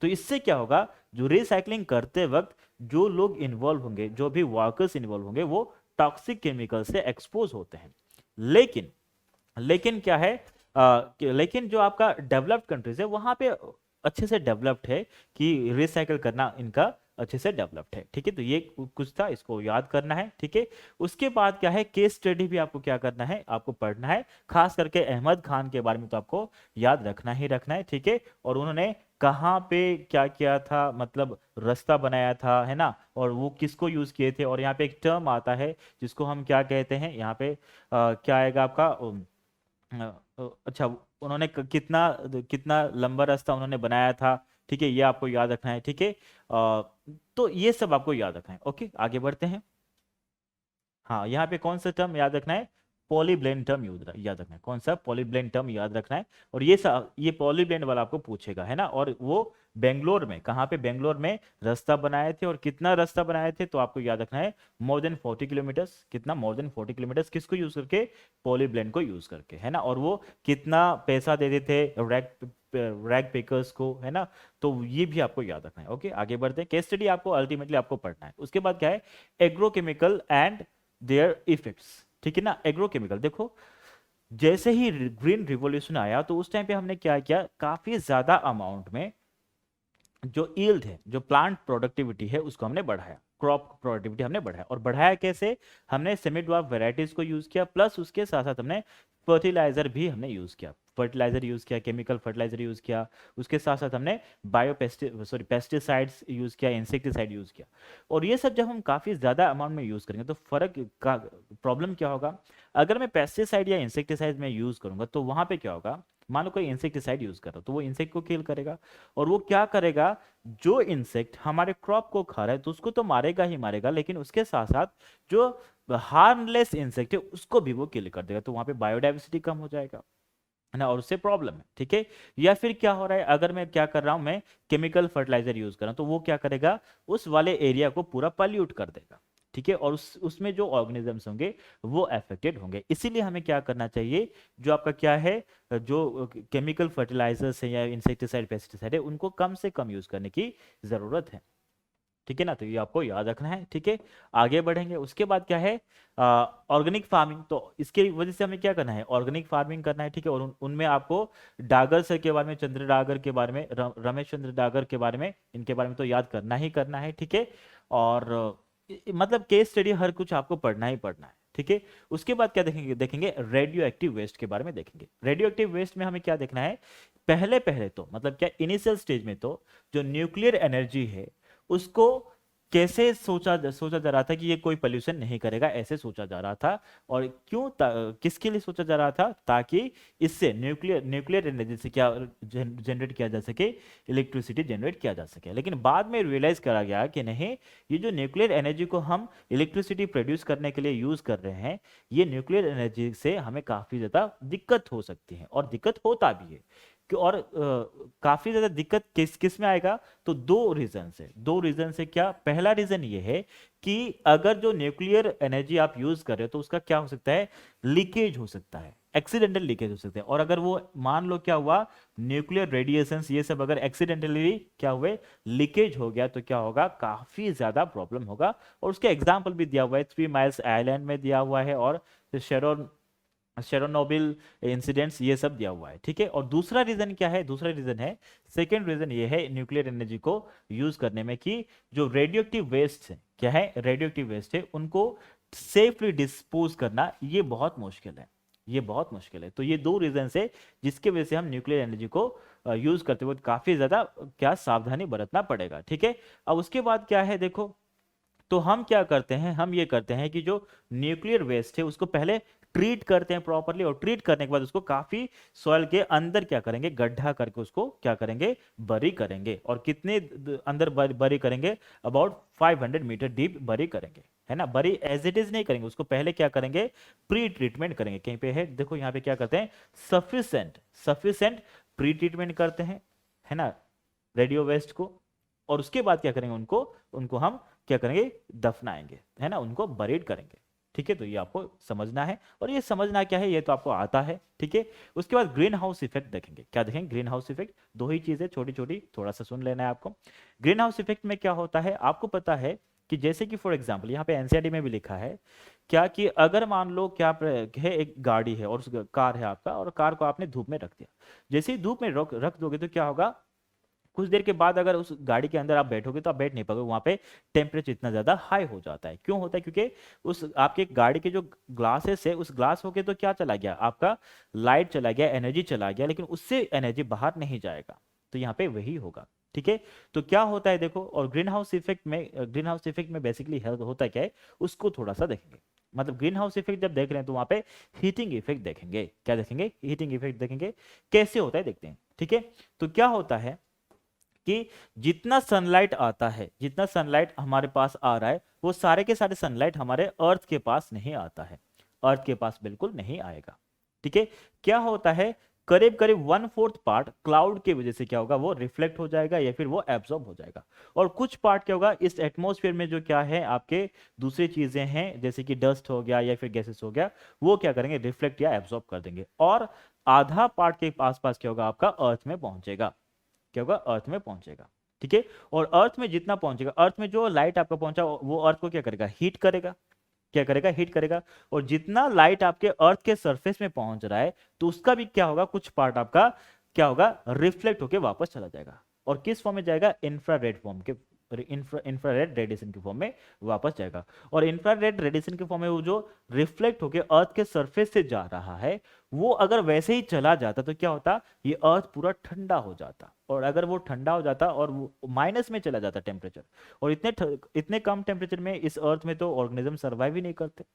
तो इससे क्या होगा, जो रिसाइकलिंग करते वक्त जो लोग इन्वॉल्व होंगे, जो भी वर्कर्स इन्वॉल्व होंगे, वो टॉक्सिक केमिकल से एक्सपोज होते हैं। लेकिन लेकिन क्या है, लेकिन जो आपका डेवलप्ड कंट्रीज है वहां पे अच्छे से डेवलप्ड है, कि रिसाइकल करना इनका अच्छे से डेवलप्ड है, ठीक है। तो ये कुछ था, इसको याद करना है, ठीक है। उसके बाद क्या है, केस स्टडी भी आपको क्या करना है, आपको पढ़ना है, खास करके अहमद खान के बारे में तो आपको याद रखना ही रखना है, ठीक है। और उन्होंने कहाँ पे क्या किया था, मतलब रास्ता बनाया था, है ना, और वो किसको यूज किए थे। और यहाँ पे एक टर्म आता है जिसको हम क्या कहते हैं, यहाँ पे क्या आएगा आपका, अच्छा, उन्होंने कितना कितना लंबा रास्ता उन्होंने बनाया था, ठीक है, ये आपको याद रखना है, ठीक है। तो ये सब आपको याद रखना है, ओके, आगे बढ़ते हैं। हाँ, यहाँ पे कौन सा टर्म याद रखना है, पॉलीब्लेंड टर्म याद रखना है, कौन सा, पॉलीब्लेंड टर्म याद रखना है। और ये पॉलीब्लेंड वाला आपको पूछेगा, है ना। और वो बेंगलोर में, कहाँ पे, बेंगलोर में रास्ता बनाए थे। और कितना रास्ता बनाए थे, तो आपको याद रखना है, मोर देन 40 किलोमीटर्स, कितना, मोर देन 40 किलोमीटर्स, किसको यूज करके, पॉलीब्लेंड को यूज करके, है ना। और वो कितना पैसा दे देते थे रैग पेकर्स को, है ना। तो ये भी आपको याद रखना है, ओके, आगे बढ़ते हैं। केस स्टडी आपको अल्टीमेटली आपको पढ़ना है। उसके बाद क्या है, एग्रोकेमिकल एंड देयर इफेक्ट्स, ठीक है ना। एग्रोकेमिकल देखो, जैसे ही ग्रीन रिवॉल्यूशन आया तो उस टाइम पे हमने क्या किया, काफी ज्यादा अमाउंट में जो यील्ड है, जो प्लांट प्रोडक्टिविटी है, उसको हमने बढ़ाया, क्रॉप प्रोडक्टिविटी हमने बढ़ाया। और बढ़ाया कैसे, हमने सेमी ड्वार्फ वेराइटीज को यूज किया, प्लस उसके साथ साथ हमने फर्टिलाइजर भी हमने यूज किया, फर्टिलाइजर यूज किया, केमिकल फर्टिलाइजर यूज किया। उसके साथ साथ हमने पेस्टिसाइड्स यूज किया, इंसेक्टिसाइड यूज किया। और ये सब जब हम काफी ज्यादा अमाउंट में यूज करेंगे तो फर्क का प्रॉब्लम क्या होगा, अगर मैं पेस्टिसाइड या इंसेक्टिसाइड में यूज करूंगा तो वहां पे क्या होगा, मान लो कोई इंसेक्टिसाइड यूज कर रहा हो तो वो इंसेक्ट को किल करेगा। और वो क्या करेगा, जो इंसेक्ट हमारे क्रॉप को खा रहा है तो उसको तो मारेगा ही मारेगा, लेकिन उसके साथ साथ जो हार्मलेस इंसेक्ट है उसको भी वो किल कर देगा, तो वहां पे बायोडाइवर्सिटी कम हो जाएगा, है ना, और उससे प्रॉब्लम है, ठीक है। या फिर क्या हो रहा है, अगर मैं क्या कर रहा हूं, मैं केमिकल फर्टिलाइजर यूज कर रहा हूं, तो वो क्या करेगा, उस वाले एरिया को पूरा पल्यूट कर देगा, ठीक है, और उसमें जो ऑर्गेनिजम्स होंगे वो अफेक्टेड होंगे। इसीलिए हमें क्या करना चाहिए, जो आपका क्या है, जो केमिकल फर्टिलाइजर्स है या इंसेक्टिसाइड पेस्टिसाइड है, उनको कम से कम यूज करने की जरूरत है, ठीक है ना। तो ये आपको याद रखना है, ठीक है। आगे बढ़ेंगे, उसके बाद क्या है, ऑर्गेनिक फार्मिंग। तो इसके वजह से हमें क्या करना है, ऑर्गेनिक फार्मिंग करना है, ठीक है। और उनमें आपको डागर सर के बारे में, चंद्र डागर के बारे में, रमेश चंद्र डागर के बारे में, इनके बारे में तो याद करना ही करना है, ठीक है। और मतलब केस स्टडी हर कुछ आपको पढ़ना ही पढ़ना है, ठीक है। उसके बाद क्या देखेंगे, देखेंगे रेडियो एक्टिव वेस्ट के बारे में देखेंगे। रेडियो एक्टिव वेस्ट में हमें क्या देखना है, पहले पहले तो मतलब क्या, इनिशियल स्टेज में तो जो न्यूक्लियर एनर्जी है उसको कैसे सोचा सोचा जा रहा था कि ये कोई पोल्यूशन नहीं करेगा, ऐसे सोचा जा रहा था। और क्यों, किसके लिए सोचा जा रहा था, ताकि इससे न्यूक्लियर न्यूक्लियर एनर्जी से क्या जनरेट किया जा सके, इलेक्ट्रिसिटी जनरेट किया जा सके। लेकिन बाद में रियलाइज करा गया कि नहीं, ये जो न्यूक्लियर एनर्जी को हम इलेक्ट्रिसिटी प्रोड्यूस करने के लिए यूज कर रहे हैं, ये न्यूक्लियर एनर्जी से हमें काफी ज्यादा दिक्कत हो सकती है, और दिक्कत होता भी है। और काफी ज्यादा दिक्कत किस किस में आएगा, तो दो रीजन से, दो रीजन से। क्या, पहला रीजन ये है कि अगर जो न्यूक्लियर एनर्जी आप यूज कर रहे हो, तो उसका क्या हो सकता है, लीकेज हो सकता है, एक्सीडेंटल लीकेज हो सकता है। और अगर वो मान लो क्या हुआ, न्यूक्लियर रेडिएशंस ये सब अगर एक्सीडेंटली क्या हुए, लीकेज हो गया, तो क्या होगा, काफी ज्यादा प्रॉब्लम होगा। और उसके एग्जाम्पल भी दिया हुआ है, 3 माइल्स आइलैंड में दिया हुआ है, और शेरोन शेरोनोबिल इंसिडेंट्स, ये सब दिया हुआ है, ठीक है। और दूसरा रीजन क्या है, दूसरा रीजन है, सेकेंड रीजन ये है न्यूक्लियर एनर्जी को यूज करने में, कि जो रेडियो एक्टिव वेस्ट है, क्या है, रेडियो एक्टिव वेस्ट है, उनको सेफली डिस्पोज करना ये बहुत मुश्किल है, ये बहुत मुश्किल है। तो ये दो रीजन है जिसके वजह से हम न्यूक्लियर एनर्जी को यूज करते हुए काफी ज्यादा क्या सावधानी बरतना पड़ेगा, ठीक है। अब उसके बाद क्या है, देखो, तो हम क्या करते हैं, हम ये करते हैं कि जो न्यूक्लियर वेस्ट है उसको पहले ट्रीट करते हैं प्रॉपरली, और ट्रीट करने के बाद उसको काफी सॉइल के अंदर क्या करेंगे, गड्ढा करके उसको क्या करेंगे, बरी करेंगे। और कितने अंदर बरी करेंगे, अबाउट 500 मीटर डीप बरी करेंगे, है ना। बरी एज इट इज नहीं करेंगे, उसको पहले क्या करेंगे, प्री ट्रीटमेंट करेंगे। कहीं पे है, देखो यहाँ पे क्या करते हैं, सफिशेंट सफिशेंट प्री ट्रीटमेंट करते हैं, है ना, रेडियो वेस्ट को। और उसके बाद क्या करेंगे, उनको उनको हम क्या करेंगे, दफनाएंगे, है ना, उनको बरीड करेंगे, ठीक है। तो ये आपको समझना है, और ये समझना क्या है, ये तो आपको आता है, ठीक है। उसके बाद ग्रीन हाउस इफेक्ट देखेंगे, क्या देखेंगे, ग्रीन हाउस इफेक्ट। दो ही चीजें छोटी छोटी, थोड़ा सा सुन लेना है आपको। ग्रीन हाउस इफेक्ट में क्या होता है, आपको पता है कि जैसे कि फॉर एग्जाम्पल यहाँ पे एनसीईआरटी में भी लिखा है, क्या कि अगर मान लो क्या है, एक गाड़ी है और उस कार है आपका, और कार को आपने धूप में रख दिया। जैसे ही धूप में रख दोगे तो क्या होगा, कुछ देर के बाद अगर उस गाड़ी के अंदर आप बैठोगे तो आप बैठ नहीं पाओगे, वहां पे टेम्परेचर इतना ज्यादा हाई हो जाता है। क्यों होता है, क्योंकि उस आपके गाड़ी के जो ग्लासेस है, उस ग्लास होके तो क्या चला गया, आपका लाइट चला गया, एनर्जी चला गया, लेकिन उससे एनर्जी बाहर नहीं जाएगा। तो यहाँ पे वही होगा, ठीक है। तो क्या होता है देखो, और ग्रीन हाउस इफेक्ट में बेसिकली हेल्थ होता है क्या है, उसको थोड़ा सा देखेंगे। मतलब ग्रीन हाउस इफेक्ट जब देख रहे हैं तो वहां पे हीटिंग इफेक्ट देखेंगे, क्या देखेंगे, हीटिंग इफेक्ट देखेंगे। कैसे होता है देखते हैं, ठीक है। तो क्या होता है कि जितना सनलाइट आता है, जितना सनलाइट हमारे पास आ रहा है, वो सारे के सारे सनलाइट हमारे अर्थ के पास नहीं आता है, अर्थ के पास बिल्कुल नहीं आएगा, ठीक है। क्या होता है, करीब करीब 1/4 पार्ट क्लाउड की वजह से क्या होगा, वो रिफ्लेक्ट हो जाएगा या फिर वो एब्जॉर्ब हो जाएगा। और कुछ पार्ट क्या होगा, इस एटमॉस्फेयर में जो क्या है आपके दूसरी चीजें हैं, जैसे कि डस्ट हो गया या फिर गैसेस हो गया, वो क्या करेंगे, रिफ्लेक्ट या एब्जॉर्ब कर देंगे। और आधा पार्ट के आसपास क्या होगा, आपका अर्थ में पहुंचेगा, क्या होगा, अर्थ में पहुंचेगा, ठीक है। और अर्थ में जितना पहुंचेगा, अर्थ में जो लाइट आपका पहुंचा वो अर्थ को क्या करेगा, हीट करेगा, क्या करेगा, हीट करेगा। और जितना लाइट आपके अर्थ के सरफेस में पहुंच रहा है, तो उसका भी क्या होगा, कुछ पार्ट आपका क्या होगा, रिफ्लेक्ट होके वापस चला जाएगा। और किस फॉर्म में जाएगा, इंफ्रारेड फॉर्म के, इंफ्रारेड रेडिएशन के फॉर्म में वापस जाएगा। और इंफ्रारेड रेडिएशन के फॉर्म में वो जो रिफ्लेक्ट होके अर्थ के सरफेस से जा रहा है, वो अगर वैसे ही चला जाता तो क्या होता, ये अर्थ पूरा ठंडा हो जाता। और अगर वो ठंडा हो जाता और माइनस में चला जाता टेम्परेचर, और इतने कम टेम्परेचर में इस अर्थ में तो ऑर्गेनिज्म सर्वाइव ही नहीं करते।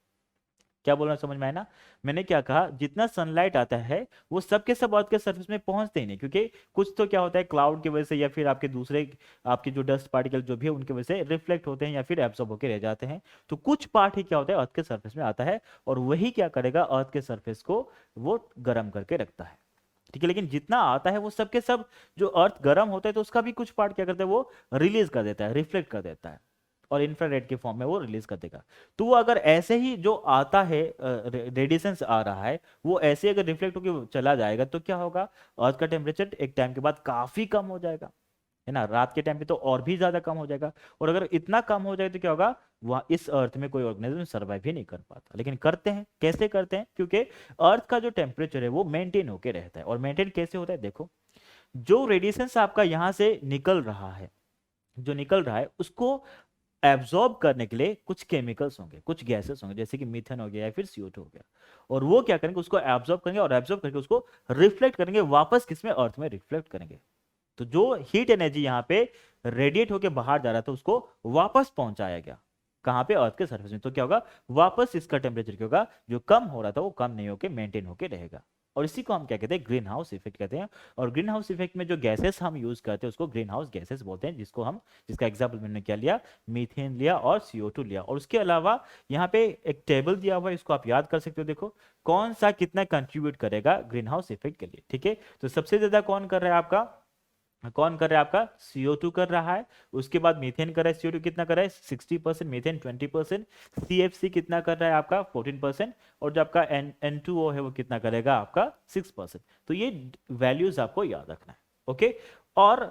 क्या बोलना समझ में आया ना, मैंने क्या कहा, जितना सनलाइट आता है वो सब के सब अर्थ के सरफेस में पहुंचते ही नहीं, क्योंकि कुछ तो क्या होता है, क्लाउड की वजह से या फिर आपके दूसरे आपके जो डस्ट पार्टिकल जो भी है उनकी वजह से रिफ्लेक्ट होते हैं या फिर एब्सॉर्ब होकर रह जाते हैं। तो कुछ पार्ट ही क्या होता है, अर्थ के सरफेस में आता है, और वही क्या करेगा, अर्थ के सरफेस को वो गर्म करके रखता है, ठीक है, लेकिन जितना आता है वो सबके सब, जो अर्थ गर्म होता है तो उसका भी कुछ पार्ट क्या करता है, वो रिलीज कर देता है, रिफ्लेक्ट कर देता है, और इंफ्रारेड के फॉर्म में वो रिलीज कर देगा। तो वो अगर ऐसे ही जो आता है रेडिएशन आ रहा है, वो ऐसे अगर रिफ्लेक्ट होकर चला जाएगा तो क्या होगा, अर्थ का टेम्परेचर एक टाइम के बाद काफी कम हो जाएगा, है ना, रात के टाइम पे तो और भी ज्यादा कम हो जाएगा। और अगर इतना कम हो जाए तो क्या होगा, वहां इस अर्थ में कोई ऑर्गेनिज्म सर्वाइव ही नहीं कर पाता। लेकिन करते हैं, कैसे करते हैं, क्योंकि अर्थ का जो टेम्परेचर है वो मेंटेन होके रहता है। और मेंटेन कैसे होता है, देखो, जो रेडिएशन आपका यहाँ से निकल रहा है, जो निकल रहा है उसको एब्जॉर्ब करने के लिए कुछ केमिकल्स होंगे, कुछ गैसेस होंगे, जैसे कि मीथेन हो गया या फिर CO2 हो गया। और वो क्या करेंगे, उसको एब्जॉर्ब करेंगे, और एब्जॉर्ब करके उसको रिफ्लेक्ट करेंगे वापस, किसमें, अर्थ में रिफ्लेक्ट करेंगे। तो जो हीट एनर्जी यहाँ पे रेडिएट होके बाहर जा रहा था उसको वापस पहुंचाया गया, कहाँ पे, अर्थ के सरफेस में। तो क्या होगा, वापस इसका टेम्परेचर क्या होगा, जो कम हो रहा था वो कम नहीं होके मेंटेन होके रहेगा। और इसी को हम क्या कहते हैं, ग्रीन हाउस इफेक्ट कहते हैं। और ग्रीन हाउस इफेक्ट में जो गैसेस हम यूज करते हैं उसको ग्रीन हाउस गैसेस बोलते हैं, जिसको हम, जिसका एग्जाम्पल मैंने क्या लिया, मीथेन लिया और CO2 लिया। और उसके अलावा यहाँ पे एक टेबल दिया हुआ है, इसको आप याद कर सकते हो। देखो कौन सा कितना कंट्रीब्यूट करेगा ग्रीन हाउस इफेक्ट के लिए, ठीक है। तो सबसे ज्यादा कौन कर रहा है आपका, कौन कर रहा है आपका, CO2 कर रहा है। उसके बाद मीथेन कर रहा है, CO2 कितना कर रहा है, 60%, मीथेन 20%, CFC कितना कर रहा है आपका 14%, और जो आपका N2O है वो कितना करेगा आपका 6%। तो ये वैल्यूज आपको याद रखना है, ओके। और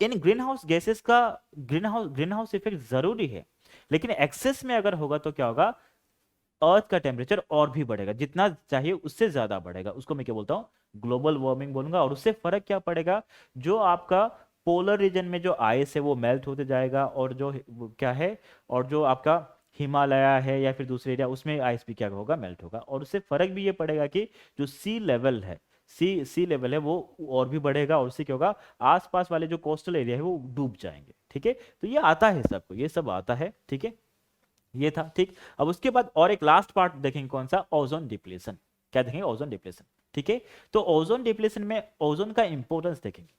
इन ग्रीन हाउस गैसेस का ग्रीन हाउस इफेक्ट जरूरी है, लेकिन एक्सेस में अगर होगा तो क्या होगा, अर्थ का टेम्परेचर और भी बढ़ेगा, जितना चाहिए उससे ज्यादा बढ़ेगा। उसको मैं क्या बोलता हूँ, ग्लोबल वार्मिंग बोलूंगा। और उससे फर्क क्या पड़ेगा, जो आपका पोलर रीजन में जो आइस है वो मेल्ट होते जाएगा, और जो वो क्या है, और जो आपका हिमालय है या फिर दूसरे एरिया, उसमें आइस भी क्या होगा, मेल्ट होगा। और उससे फर्क भी ये पड़ेगा कि जो सी लेवल है, सी लेवल है वो और भी बढ़ेगा, और उससे क्या होगा, आसपास वाले जो कोस्टल एरिया है वो डूब जाएंगे, ठीक है। तो ये आता है सबको, ये सब आता है, ठीक है। ये था, ठीक। अब उसके बाद और एक लास्ट पार्ट देखेंगे, कौन सा, ओजोन डिप्लीशन। क्या देखेंगे, ओजोन डिप्लीशन, ठीक है। तो ओजोन डिप्लीशन में ओजोन का इंपॉर्टेंस देखेंगे।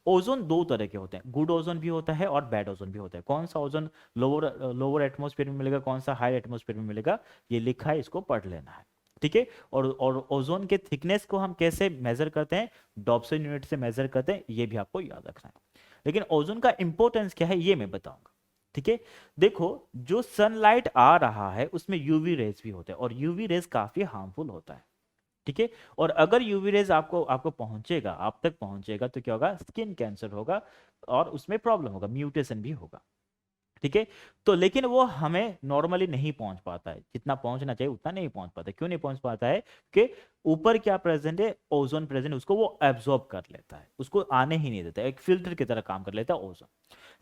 ओजोन दो तरह के होते हैं, गुड ओजोन भी होता है और बैड ओजोन भी होता है। कौन सा ओजोन लोअर लोअर एटमोस्फेयर में मिलेगा, कौन सा हाई एटमोस्फेयर में मिलेगा, ये लिखा है, इसको पढ़ लेना है, ठीक है। और ओजोन के थिकनेस को हम कैसे मेजर करते हैं, डॉप्सन यूनिट से मेजर करते हैं, ये भी आपको याद रखना है। लेकिन ओजोन का इंपॉर्टेंस क्या है ये मैं बताऊंगा, ठीक है। देखो, जो सनलाइट आ रहा है उसमें यूवी रेज भी होते हैं, और यूवी रेज काफी हार्मफुल होता है, ठीक है। और अगर यूवी रेज आपको आपको पहुंचेगा, आप तक पहुंचेगा, तो क्या होगा, स्किन कैंसर होगा, और उसमें प्रॉब्लम होगा, म्यूटेशन भी होगा, ठीक है। तो लेकिन वो हमें नॉर्मली नहीं पहुंच पाता है, जितना पहुंचना चाहिए उतना नहीं पहुंच पाता। क्यों नहीं पहुंच पाता है, कि ऊपर क्या प्रेजेंट है, ओजोन प्रेजेंट, उसको वो एब्जॉर्ब कर लेता है, उसको आने ही नहीं देता, एक फिल्टर की तरह काम कर लेता है ओजोन।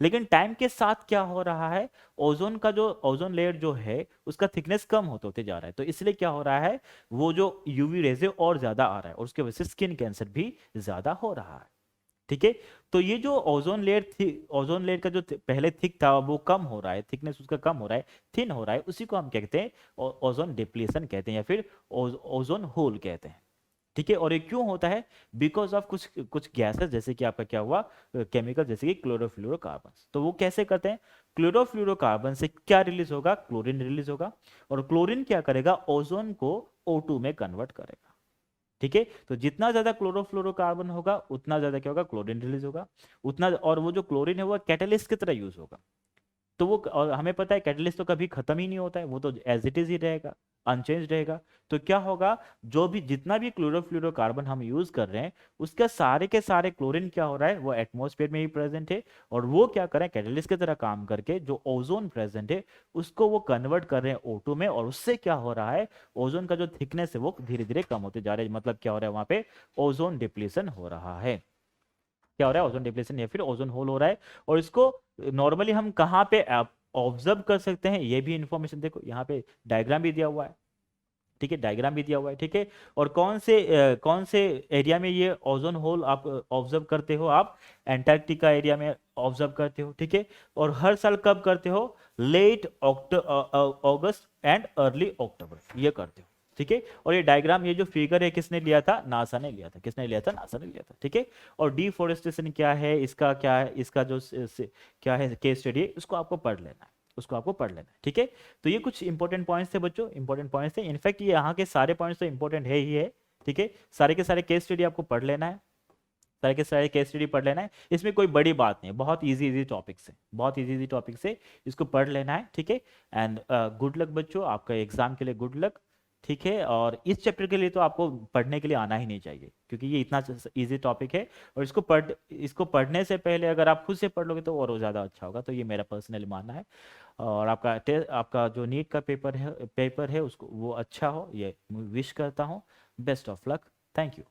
लेकिन टाइम के साथ क्या हो रहा है, ओजोन का जो ओजोन लेयर जो है उसका थिकनेस कम होते होते जा रहा है। तो इसलिए क्या हो रहा है, वो जो यूवी रेज है और ज्यादा आ रहा है, और उसके वजह से स्किन कैंसर भी ज्यादा हो रहा है, ठीक है। तो ये जो ओजोन लेयर थी, ओजोन लेयर का जो पहले थिक था वो कम हो रहा है, थिकनेस उसका कम हो रहा है, थिन हो रहा है, उसी को हम क्या कहते हैं, ओजोन डिप्लीशन कहते हैं, या फिर ओजोन होल कहते हैं, ठीक है। और ये क्यों होता है, बिकॉज ऑफ कुछ कुछ गैसेस, जैसे कि आपका क्या हुआ, केमिकल, जैसे कि क्लोरोफ्लोरोकार्बन। तो वो कैसे करते हैं, क्लोरोफ्लोरोकार्बन से क्या रिलीज होगा, क्लोरीन रिलीज होगा, और क्लोरीन क्या करेगा, ओजोन को O2 में कन्वर्ट करेगा, ठीक है। तो जितना ज्यादा क्लोरोफ्लोरोकार्बन होगा उतना ज्यादा क्या होगा, क्लोरीन रिलीज होगा, उतना। और वो जो क्लोरीन है वो कैटलिस्ट की तरह यूज होगा। तो वो, और हमें पता है कैटलिस्ट तो कभी खत्म ही नहीं होता है, वो तो एज इट इज ही रहेगा, अनचेंज रहेगा। तो क्या होगा, जो भी जितना भी क्लोरोफ्लोरोकार्बन हम यूज कर रहे हैं, उसका सारे के सारे क्लोरीन क्या हो रहा है, वो एटमॉस्फेयर में ही प्रेजेंट है, और वो क्या कर रहे हैं, कैटलिस्ट की तरह काम करके जो ओजोन प्रेजेंट है उसको वो कन्वर्ट कर रहे हैं O2 में। और उससे क्या हो रहा है, ओजोन का जो थिकनेस है वो धीरे धीरे कम होते जा रहे हैं। मतलब क्या हो रहा है, वहां पे ओजोन डिप्लीशन हो रहा है। क्या हो रहा है, ओजोन डिप्लीशन या फिर ओजोन होल हो रहा है। और इसको नॉर्मली हम कहाँ पे ऑब्जर्व कर सकते हैं, ये भी इंफॉर्मेशन देखो, यहाँ पे डायग्राम भी दिया हुआ है, ठीक है, डायग्राम भी दिया हुआ है, ठीक है। और कौन से एरिया में ये ओजोन होल आप ऑब्जर्व करते हो, आप एंटार्क्टिका एरिया में ऑब्जर्व करते हो, ठीक है। और हर साल कब करते हो, लेट अगस्त एंड अर्ली अक्टूबर, ये करते हो, ठीक है। और ये डायग्राम, ये जो फिगर है किसने लिया था, नासा ने लिया था, किसने लिया था, नासा ने लिया था, ठीक है। और डिफोरेस्टेशन क्या है, इसका क्या है, इसका जो क्या है केस स्टडी, उसको आपको पढ़ लेना है, उसको आपको पढ़ लेना है, ठीक है। तो ये कुछ इंपॉर्टेंट पॉइंट्स थे बच्चों, इंपॉर्टेंट पॉइंट्स थे। इनफैक्ट ये यहाँ के सारे पॉइंट्स तो इंपॉर्टेंट है ही है, ठीक है, सारे के सारे केस स्टडी आपको पढ़ लेना है, सारे के सारे केस स्टडी पढ़ लेना है, इसमें कोई बड़ी बात नहीं है, बहुत इजी इजी टॉपिक्स है, बहुत इजी इजी टॉपिक्स है, इसको पढ़ लेना है, ठीक है। एंड गुड लक बच्चों, आपका एग्जाम के लिए गुड लक, ठीक है। और इस चैप्टर के लिए तो आपको पढ़ने के लिए आना ही नहीं चाहिए, क्योंकि ये इतना इजी टॉपिक है, और इसको पढ़ने से पहले अगर आप खुद से पढ़ लोगे तो और ज़्यादा अच्छा होगा, तो ये मेरा पर्सनली मानना है। और आपका जो नीट का पेपर है उसको वो अच्छा हो, ये विश करता हूँ। Best of luck, thank you.